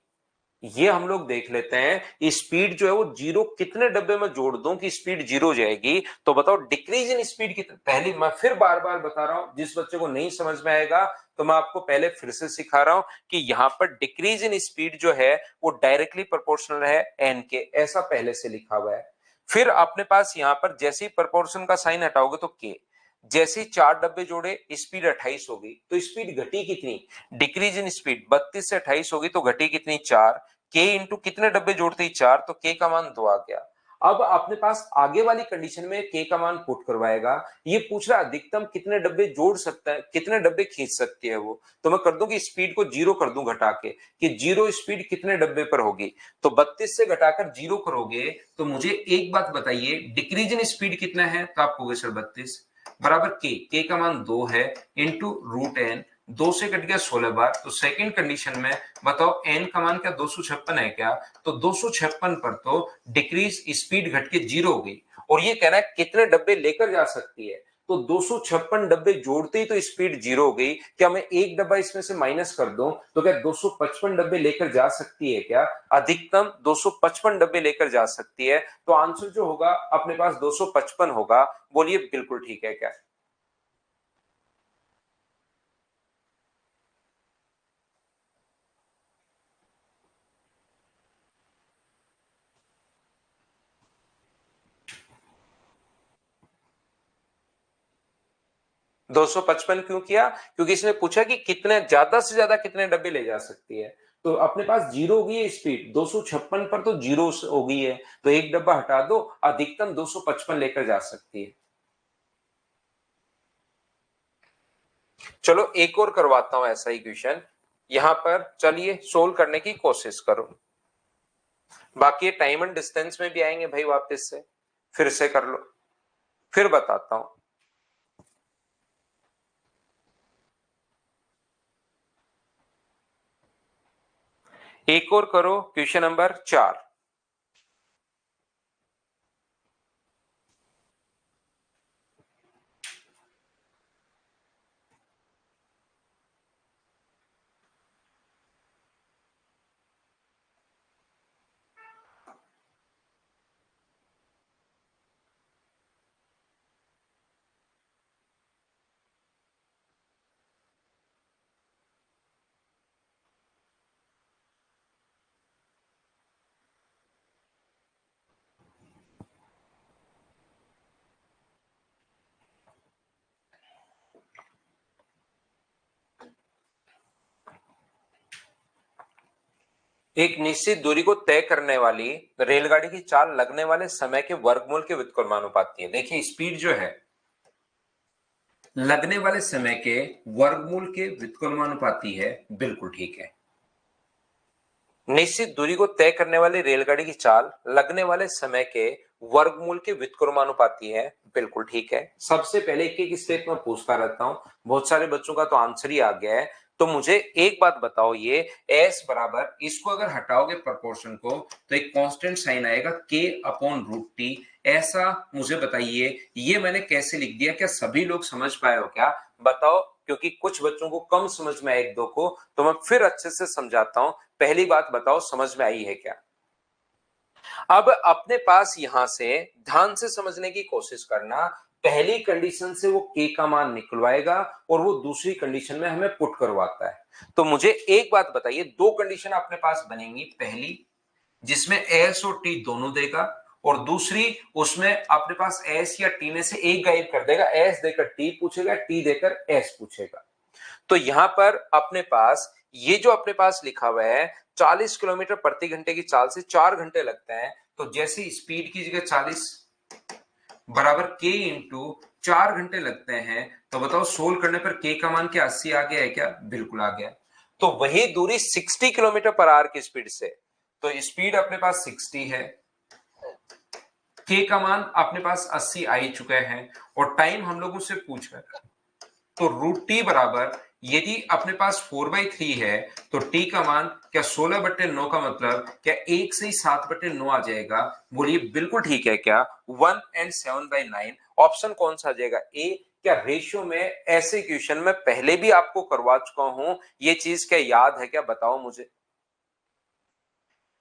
ये हम लोग देख लेते हैं, स्पीड जो है वो 0 कितने डब्बे में जोड़ दूं कि स्पीड 0 जाएगी। तो बताओ डिक्रीज इन स्पीड कितने। पहली मैं फिर बार बार बता रहा हूं, जिस बच्चे को नहीं समझ में आएगा तो मैं आपको पहले फिर से सिखा रहा हूं कि यहां पर डिक्रीज इन स्पीड जो है वो डायरेक्टली प्रोपोर्शनल है एन के, ऐसा पहले से लिखा हुआ है। फिर अपने पास यहां पर जैसे ही प्रोपोर्शन का साइन हटाओगे तो के, जैसे 4 डब्बे जोड़े स्पीड 28 होगी, तो स्पीड घटी कितनी? डिक्रीज इन स्पीड 32 से 28 होगी तो घटी कितनी? 4। के इंटू कितने डब्बे जोड़ते ही? 4, तो के का मान 2 आ गया। अब अपने पास आगे वाली कंडीशन में के का मान पुट करवाएगा। ये पूछ रहा है अधिकतम कितने डब्बे जोड़ सकता है, कितने डब्बे खींच सकती है वो। तो मैं कर दूं कि स्पीड को 0 कर दूं घटा के, कि 0 स्पीड कितने डब्बे पर होगी। तो 32 से घटाकर 0 करोगे तो मुझे एक बात बताइए, डिक्रीज इन स्पीड कितना है? तो आप कहोगे सर 32 बराबर के का मान 2 है इंटू रूट एन। 2 से कट गया 16 बार। तो सेकंड कंडीशन में बताओ एन का मान क्या 256 है क्या? तो 256 पर तो डिक्रीज स्पीड घट के 0 हो गई, और ये कह रहा है कितने डब्बे लेकर जा सकती है। तो 256 डब्बे जोड़ते ही तो स्पीड 0 हो गई। क्या मैं एक डब्बा इसमें से माइनस कर दूं तो क्या 255 डब्बे लेकर जा सकती है? क्या अधिकतम 255 डब्बे लेकर जा सकती है? तो आंसर जो होगा अपने पास 255 होगा। बोलिए बिल्कुल ठीक है क्या? 255 क्यों किया? क्योंकि इसने पूछा कि कितने ज्यादा से ज्यादा कितने डब्बे ले जा सकती है। तो अपने पास जीरो हो गई है स्पीड, 256 पर तो जीरो हो गई है, तो एक डब्बा हटा दो, अधिकतम 255 लेकर जा सकती है। चलो एक और करवाता हूं ऐसा ही क्वेश्चन, यहां पर चलिए सोल्व करने की कोशिश करो। बाकी टाइम एंड डिस्टेंस में भी आएंगे भाई, वापस से फिर से कर लो, फिर बताता हूं। एक और करो, क्वेश्चन नंबर 4। एक निश्चित दूरी को तय करने वाली रेलगाड़ी की चाल लगने वाले समय के वर्गमूल के व्युत्क्रमानुपाती है। देखिए स्पीड जो है लगने वाले समय के वर्गमूल के व्युत्क्रमानुपाती है, बिल्कुल ठीक है। निश्चित दूरी को तय करने वाली रेलगाड़ी की चाल लगने वाले समय के वर्गमूल के व्युत्क्रमानुपाती है, बिल्कुल ठीक है। सबसे पहले एक एक स्टेप में पूछता रहता हूं, बहुत सारे बच्चों का तो आंसर ही आ गया है। तो मुझे एक बात बताओ, ये s बराबर, इसको अगर हटाओगे प्रपोर्शन को तो एक कांस्टेंट साइन आएगा k अपॉन रूट टी, ऐसा मुझे बताइए ये मैंने कैसे लिख दिया? क्या सभी लोग समझ पाए हो क्या? बताओ, क्योंकि कुछ बच्चों को कम समझ में आए एक दो को, तो मैं फिर अच्छे से समझाता हूं। पहली बात बताओ समझ में आई है क्या? अब अपने पास यहां से ध्यान से समझने की कोशिश करना, पहली कंडीशन से वो के का मान निकलवाएगा और वो दूसरी कंडीशन में हमें पुट करवाता है। तो मुझे एक बात बताइए, दो कंडीशन अपने पास बनेंगी, पहली जिसमें एस और टी दोनों देगा, और दूसरी उसमें अपने पास एस या टी में से एक गायब कर देगा, एस देकर टी पूछेगा, टी देकर एस पूछेगा। तो यहां पर अपने पास ये जो अपने पास लिखा हुआ है 40 किलोमीटर प्रति घंटे की चाल से 4 घंटे लगते हैं, तो जैसे स्पीड की जगह 40 बराबर के इंटू 4 घंटे लगते हैं, तो बताओ सोल्व करने पर के का मान क्या 80 आ गया है क्या? बिल्कुल आ गया। तो वही दूरी 60 किलोमीटर पर आवर की स्पीड से, तो स्पीड अपने पास 60 है, के का मान अपने पास 80 आ ही चुका है, और टाइम हम लोगों से पूछ रहा है, तो रूट टी बराबर, यदि अपने पास 4/3 है तो टी का मान क्या 16/9 का मतलब क्या 1 से 7/9 आ जाएगा? बोलिए बिल्कुल ठीक है क्या? 1 and 7/9 ऑप्शन कौन सा आ जाएगा? ए। क्या रेशियो में ऐसे क्वेश्चन में पहले भी आपको करवा चुका हूं, ये चीज क्या याद है क्या? बताओ मुझे।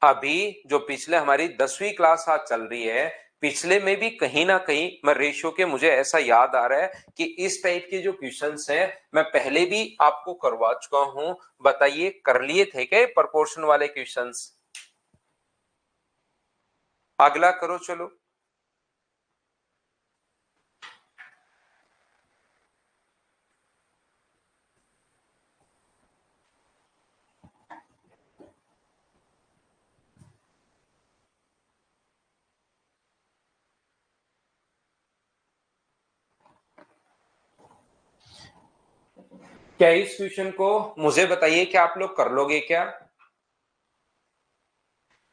अभी जो पिछले हमारी 10वीं क्लास आज चल रही है, पिछले में भी कहीं ना कहीं मैं रेशियो के, मुझे ऐसा याद आ रहा है कि इस टाइप के जो क्वेश्चंस हैं मैं पहले भी आपको करवा चुका हूं। बताइए कर लिए थे क्या प्रोपोर्शन वाले क्वेश्चंस? अगला करो चलो। क्या इस क्वेश्चन को मुझे बताइए कि आप लोग कर लोगे क्या?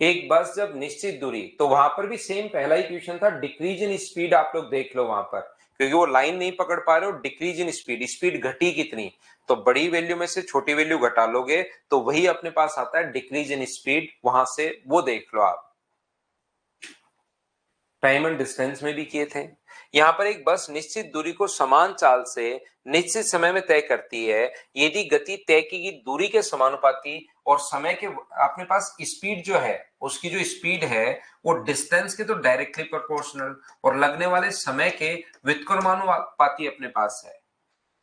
एक बस जब निश्चित दूरी, तो वहां पर भी सेम पहला ही क्वेश्चन था, डिक्रीज इन स्पीड आप लोग देख लो वहां पर, क्योंकि वो लाइन नहीं पकड़ पा रहे हो। डिक्रीज इन स्पीड, स्पीड घटी कितनी, तो बड़ी वैल्यू में से छोटी वैल्यू घटा लोगे तो वही अपने पास आता है डिक्रीज इन स्पीड, वहां से वो देख लो आप। टाइम एंड डिस्टेंस में भी किए थे। यहाँ पर एक बस निश्चित दूरी को समान चाल से निश्चित समय में तय करती है यदि गति तय की गई दूरी के समानुपाती और समय के अपने पास स्पीड जो है, उसकी जो स्पीड है वो डिस्टेंस के तो डायरेक्टली प्रोपोर्शनल और लगने वाले समय के व्युत्क्रमानुपाती अपने पास है।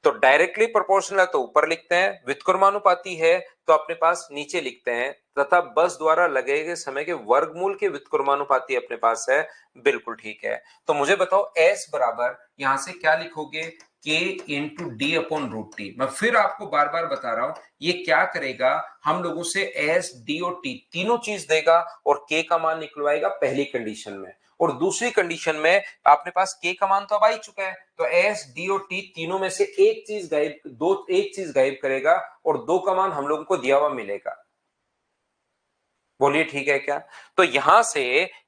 तो डायरेक्टली प्रोपोर्शनल है तो ऊपर लिखते हैं, व्युत्क्रमानुपाती है तो अपने पास नीचे लिखते हैं, तथा बस द्वारा लगे गए समय के वर्गमूल के व्युत्क्रमानुपाती अपने पास है। बिल्कुल ठीक है। तो मुझे बताओ S बराबर यहां से क्या लिखोगे, K into d upon root t. मैं फिर आपको बार बार बता रहा हूं, ये क्या करेगा, हम लोगों से S, D और T तीनों चीज देगा और K का मान निकलवाएगा पहली कंडीशन में, और दूसरी कंडीशन में आपने पास K का मान तो अब आ ही चुका है, तो S, D और T तीनों में से एक चीज गायब करेगा और दो का मान हम लोगों को दिया हुआ मिलेगा। बोलिए ठीक है क्या? तो यहां से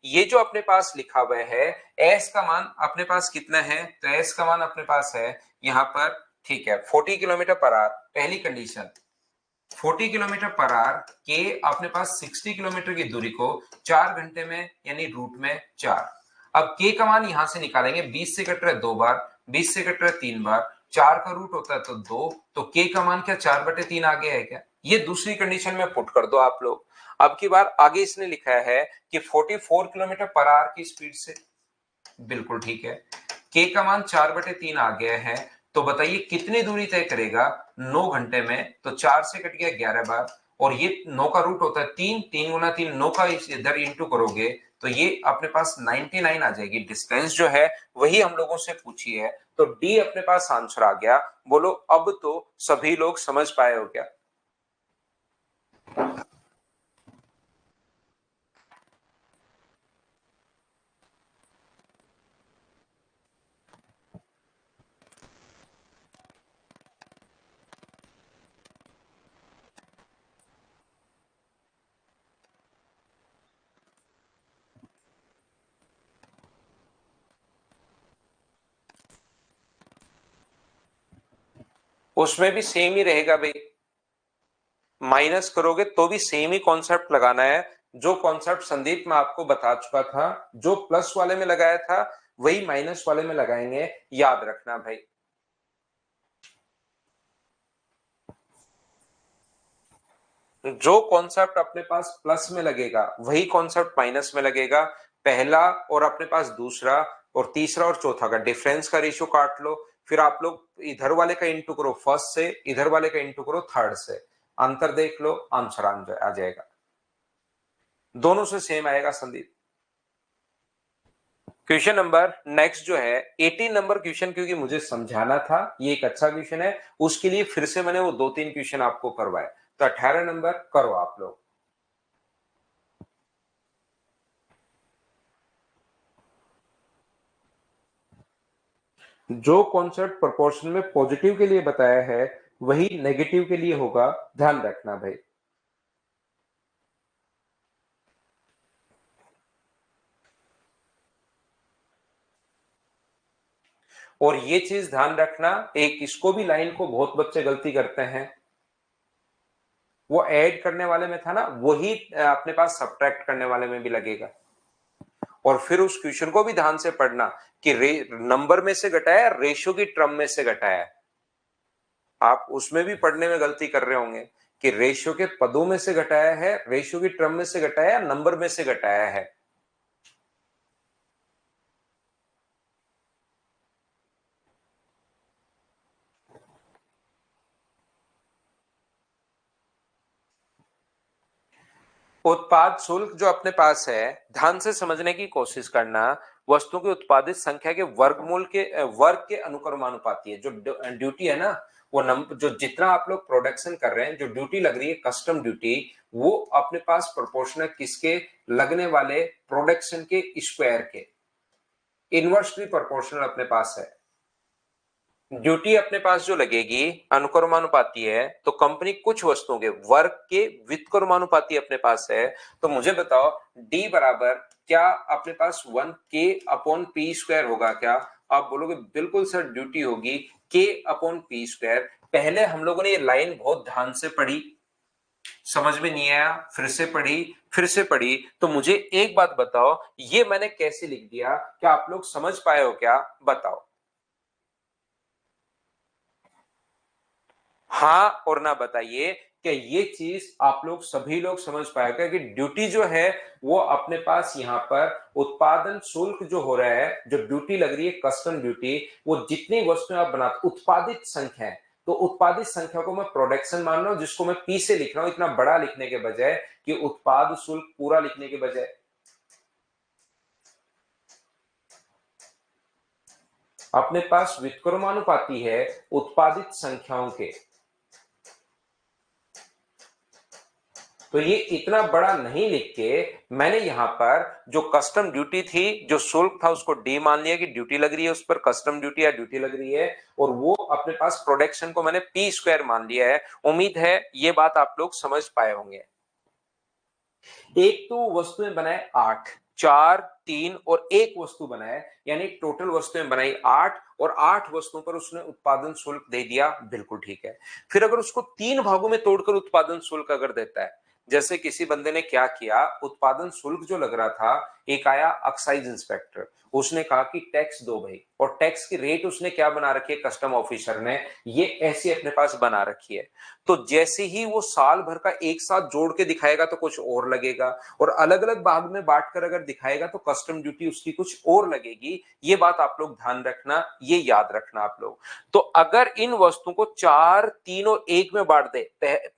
ये जो अपने पास लिखा हुआ है S का मान अपने पास कितना है, तो S का मान अपने पास है यहां पर, ठीक है, 40 किलोमीटर पर आवर, पहली कंडीशन 40 किलोमीटर पर आवर के अपने पास 60 किलोमीटर की दूरी को 4 घंटे में यानी रूट में 4। अब के का मान यहां से निकालेंगे, 20 से कट रहा है 2 बार, 20 से कट रहा है 3 बार, 4 का रूट होता है तो 2, तो के का मान क्या 4/3 आ गया है क्या? ये दूसरी कंडीशन में पुट कर दो आप लोग। अब की बार आगे इसने लिखा है कि 44 किलोमीटर पर आवर की स्पीड से, बिल्कुल ठीक है, के का मान 4/3 आ गया है, तो बताइए कितनी दूरी तय करेगा 9 घंटे में, तो 4 से कट गया 11 बार, और ये 9 का रूट होता है 3, 3 गुना 3 9 का इधर इंटू करोगे तो ये अपने पास 99 आ जाएगी। डिस्टेंस जो है वही हम लोगों से पूछी है, तो डी अपने पास आंसर आ गया। बोलो अब तो सभी लोग समझ पाए हो क्या? उसमें भी सेम ही रहेगा भाई, माइनस करोगे तो भी सेम ही कॉन्सेप्ट लगाना है। जो कॉन्सेप्ट संदीप मैं आपको बता चुका था, जो प्लस वाले में लगाया था वही माइनस वाले में लगाएंगे, याद रखना भाई। जो कॉन्सेप्ट अपने पास प्लस में लगेगा वही कॉन्सेप्ट माइनस में लगेगा। पहला और अपने पास दूसरा और तीसरा और चौथा का डिफरेंस का रेशियो काट लो, फिर आप लोग इधर वाले का इंटू करो फर्स्ट से, इधर वाले का इंटू करो थर्ड से, अंतर देख लो, आंसर आ जाएगा, दोनों से सेम आएगा संदीप। क्वेश्चन नंबर नेक्स्ट जो है 18 नंबर क्वेश्चन, क्योंकि मुझे समझाना था ये एक अच्छा क्वेश्चन है, उसके लिए फिर से मैंने वो 2-3 क्वेश्चन आपको करवाए, तो 18 नंबर करो आप लोग। जो कॉन्सेप्ट प्रोपोर्शन में पॉजिटिव के लिए बताया है वही नेगेटिव के लिए होगा, ध्यान रखना भाई। और ये चीज ध्यान रखना, एक इसको भी लाइन को बहुत बच्चे गलती करते हैं, वो ऐड करने वाले में था ना, वही अपने पास सब्ट्रैक्ट करने वाले में भी लगेगा। और फिर उस क्वेश्चन को भी ध्यान से पढ़ना कि नंबर में से घटाया, रेशियो की टर्म में से घटाया। आप उसमें भी पढ़ने में गलती कर रहे होंगे कि रेशियो के पदों में से घटाया है, रेशियो की टर्म में से घटाया, नंबर में से घटाया है। उत्पाद शुल्क जो अपने पास है, ध्यान से समझने की कोशिश करना, वस्तु की उत्पादित संख्या के वर्गमूल के वर्ग के अनुक्रमानुपाती है। जो ड्यूटी है ना, वो जो जितना आप लोग प्रोडक्शन कर रहे हैं, जो ड्यूटी लग रही है कस्टम ड्यूटी, वो अपने पास प्रोपोर्शनल किसके लगने वाले प्रोडक्शन के स्क्वायर के, इनवर्सली प्रोपोर्शनल अपने पास है। ड्यूटी अपने पास जो लगेगी अनुक्रमानुपाती है, तो कंपनी कुछ वस्तुओं के वर्ग के व्युत्क्रमानुपाती अपने पास है। तो मुझे बताओ डी बराबर क्या अपने पास 1k/p² होगा क्या? आप बोलोगे बिल्कुल सर, ड्यूटी होगी k/p²। पहले हम लोगों ने ये लाइन बहुत ध्यान से पढ़ी, समझ में नहीं आया, फिर से पढ़ी, तो मुझे एक बात बताओ, ये मैंने कैसे लिख दिया, क्या आप लोग समझ पाए हो क्या? बताओ हाँ और ना बताइए कि ये चीज आप लोग सभी लोग समझ पाएगा कि ड्यूटी जो है वो अपने पास यहाँ पर उत्पादन शुल्क जो हो रहा है, जो ड्यूटी लग रही है कस्टम ड्यूटी, वो जितनी वस्तुएं आप बनाते उत्पादित संख्या है, तो उत्पादित संख्या को मैं प्रोडक्शन मान रहा हूं, जिसको मैं पी से लिख रहा हूं इतना बड़ा लिखने के बजाय, कि उत्पाद शुल्क पूरा लिखने के बजाय अपने पास व्युत्क्रमानुपाती है उत्पादित संख्याओं के, तो ये इतना बड़ा नहीं लिख के मैंने यहां पर जो कस्टम ड्यूटी थी, जो शुल्क था, उसको डी मान लिया कि ड्यूटी लग रही है उस पर, कस्टम ड्यूटी या ड्यूटी लग रही है, और वो अपने पास प्रोडक्शन को मैंने पी स्क्वायर मान लिया है। उम्मीद है ये बात आप लोग समझ पाए होंगे। एक तो वस्तुएं बनाए 8, 4, 3 और एक वस्तु बनाए, यानी टोटल वस्तुएं बनाई 8, और 8 वस्तुओं पर उसने उत्पादन शुल्क दे दिया, बिल्कुल ठीक है। फिर अगर उसको 3 भागों में तोड़कर उत्पादन शुल्क अगर देता है, जैसे किसी बंदे ने क्या किया, उत्पादन शुल्क जो लग रहा था, एक आया एक्साइज इंस्पेक्टर, उसने कहा कि टैक्स दो भाई, और टैक्स की रेट उसने क्या बना रखी है, कस्टम ऑफिसर ने ये ऐसी अपने पास बना रखी है। तो जैसे ही वो साल भर का एक साथ जोड़ के दिखाएगा तो कुछ और लगेगा, और अलग अलग भाग में बांटकर अगर दिखाएगा तो कस्टम ड्यूटी उसकी कुछ और लगेगी। ये बात आप लोग ध्यान रखना, ये याद रखना आप लोग। तो अगर इन वस्तुओं को 4, 3 और 1 में बांट दे,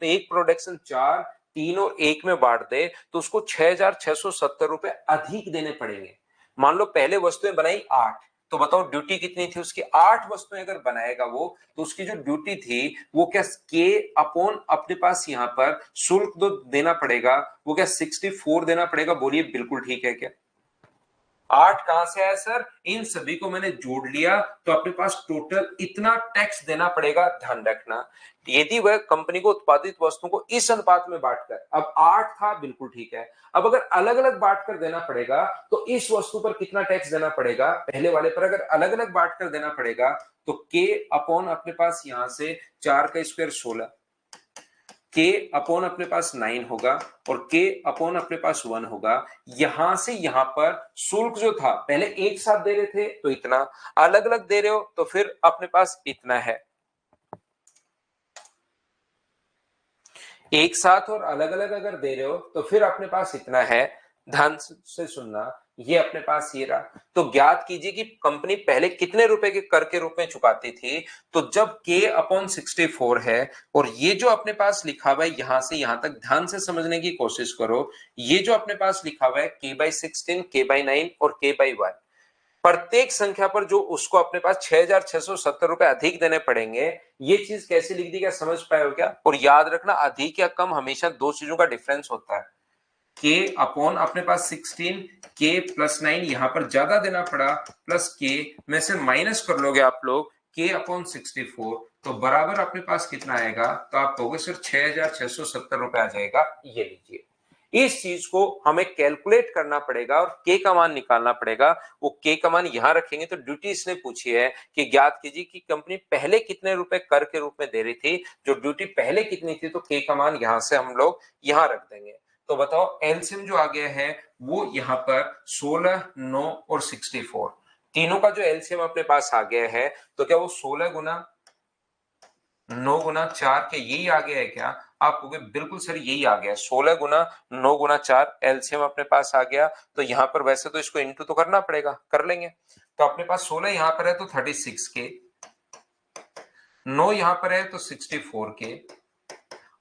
एक प्रोडक्शन 4, 3 और 1 में बांट दे, तो उसको 6,670 रुपए अधिक देने पड़ेंगे। मान लो पहले वस्तुएं बनाई 8, तो बताओ ड्यूटी कितनी थी उसकी, 8 वस्तुएं अगर बनाएगा वो, तो उसकी जो ड्यूटी थी वो क्या, के अपॉन अपने पास यहाँ पर शुल्क जो देना पड़ेगा वो क्या 64 देना पड़ेगा। बोलिए बिल्कुल ठीक है क्या? 8 कहां से आया सर? इन सभी को मैंने जोड़ लिया, तो अपने पास टोटल इतना टैक्स देना पड़ेगा, ध्यान रखना। यदि वह कंपनी को उत्पादित वस्तुओं को इस अनुपात में बांटकर, अब 8 था, बिल्कुल ठीक है, अब अगर अलग अलग बांटकर देना पड़ेगा तो इस वस्तु पर कितना टैक्स देना पड़ेगा, पहले वाले पर अगर अलग अलग बांटकर देना पड़ेगा, तो के अपॉन अपने पास यहां से 4 का स्क्वायर 16, के अपॉन अपने पास 9 होगा, और के अपॉन अपने पास 1 होगा। यहां से यहां पर शुल्क जो था, पहले एक साथ दे रहे थे तो इतना, अलग अलग दे रहे हो तो फिर अपने पास इतना है। एक साथ और अलग अलग अगर दे रहे हो तो फिर अपने पास इतना है। ध्यान से सुनना, ये अपने पास ये रहा। तो ज्ञात कीजिए कि कंपनी पहले कितने रुपए के कर के रूप में चुकाती थी। तो जब के अपॉन 64 है, और ये जो अपने पास लिखा हुआ है यहां से यहां तक ध्यान से समझने की कोशिश करो, ये जो अपने पास लिखा हुआ है k/16, k/9 और k/1, प्रत्येक संख्या पर जो उसको अपने पास 6,670 रुपए अधिक देने पड़ेंगे। ये चीज कैसे लिख दी, क्या समझ पाए हो क्या? और याद रखना, अधिक या कम हमेशा दो चीजों का डिफरेंस होता है। के अपॉन अपने पास 16, के प्लस 9 यहां पर ज्यादा देना पड़ा, प्लस के में से माइनस कर लोगे आप लोग के अपॉन 64, तो बराबर अपने पास कितना आएगा, तो आप कहोगे सर 6,670 रुपए आ जाएगा। ये लीजिए, इस चीज को हमें कैलकुलेट करना पड़ेगा और के का मान निकालना पड़ेगा। वो के का मान यहां रखेंगे, तो ड्यूटी इसने पूछी है कि ज्ञात कीजिए कि कंपनी पहले कितने रुपए कर के रूप में दे रही थी, जो ड्यूटी पहले कितनी थी, तो के का मान यहां से हम लोग यहां रख देंगे। तो बताओ एलसीएम जो आ गया है वो यहाँ पर 16, 9 और 64, तीनों का जो एलसीएम अपने पास आ गया है, तो क्या वो 16 गुना 9 गुना 4 के यही आ गया है क्या? आप कहोगे बिल्कुल सर यही आ गया, 16 गुना 9 गुना 4 एलसीएम अपने पास आ गया। तो यहां पर वैसे तो इसको इंटू तो करना पड़ेगा, कर लेंगे। तो अपने पास 16 यहां पर है तो 36 के, 9 यहां पर है तो 64 के,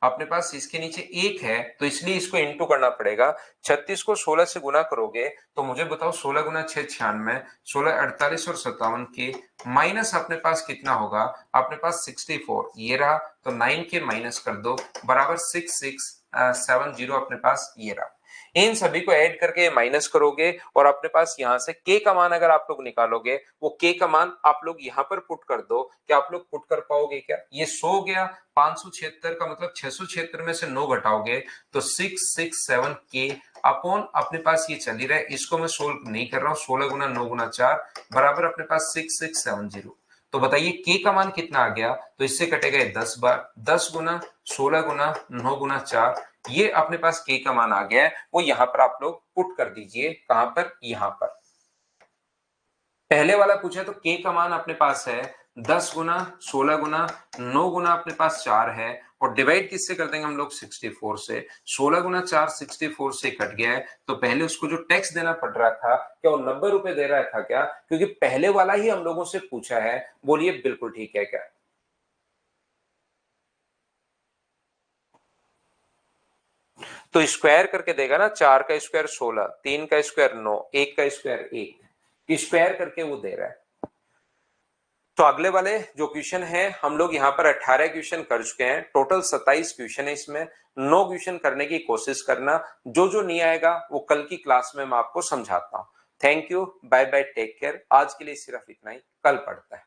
अपने पास इसके नीचे एक है तो इसलिए इसको इंटू करना पड़ेगा। 36 को 16 से गुना करोगे तो मुझे बताओ 16 गुना 6 96, 16 48 और 57 के माइनस अपने पास कितना होगा, अपने पास 64 ये रहा, तो 9 के माइनस कर दो, बराबर 6670 अपने पास ये रहा। इन सभी को ऐड करके माइनस करोगे और अपने पास यहां से के का मान अगर आप लोग निकालोगे, वो के का मान आप लोग यहां पर पुट कर दो। क्या आप लोग पुट कर पाओगे क्या? ये 100 गया, 576 का मतलब 676 में से 9 घटाओगे तो 667 के अपॉन अपने पास ये चल ही रहा है, इसको मैं सोल्व नहीं कर रहा हूं, 16 गुना 9 गुना 4 बराबर अपने पास 6670। तो बताइए के का मान कितना आ गया, तो इससे कटेगा 10 बार, 10 गुना 16 गुना 9 गुना 4, ये अपने पास के का मान आ गया है, वो यहां पर आप लोग पुट कर दीजिए। कहां पर? यहां पर। पहले वाला पूछा तो के का मान अपने पास है 10 गुना 16 गुना 9 गुना अपने पास 4 है, और डिवाइड किससे कर देंगे हम लोग? 64 से। 16 गुना 4 64 से कट गया है, तो पहले उसको जो टैक्स देना पड़ रहा था, क्या वो 90 रुपए दे रहा था क्या? क्योंकि पहले वाला ही हम लोगों से पूछा है। बोलिए बिल्कुल ठीक है क्या? तो स्क्वायर करके देगा ना, 4 का स्क्वायर 16, 3 का स्क्वायर 9, 1 का स्क्वायर 1, स्क्वायर करके वो दे रहा है। तो अगले वाले जो क्वेश्चन है, हम लोग यहाँ पर 18 क्वेश्चन कर चुके हैं, टोटल 27 क्वेश्चन है इसमें। 9 क्वेश्चन करने की कोशिश करना, जो जो नहीं आएगा वो कल की क्लास में मैं आपको समझाता हूँ। Thank you, bye bye, take care. आज के लिए सिर्फ इतना ही, कल पढ़ते हैं।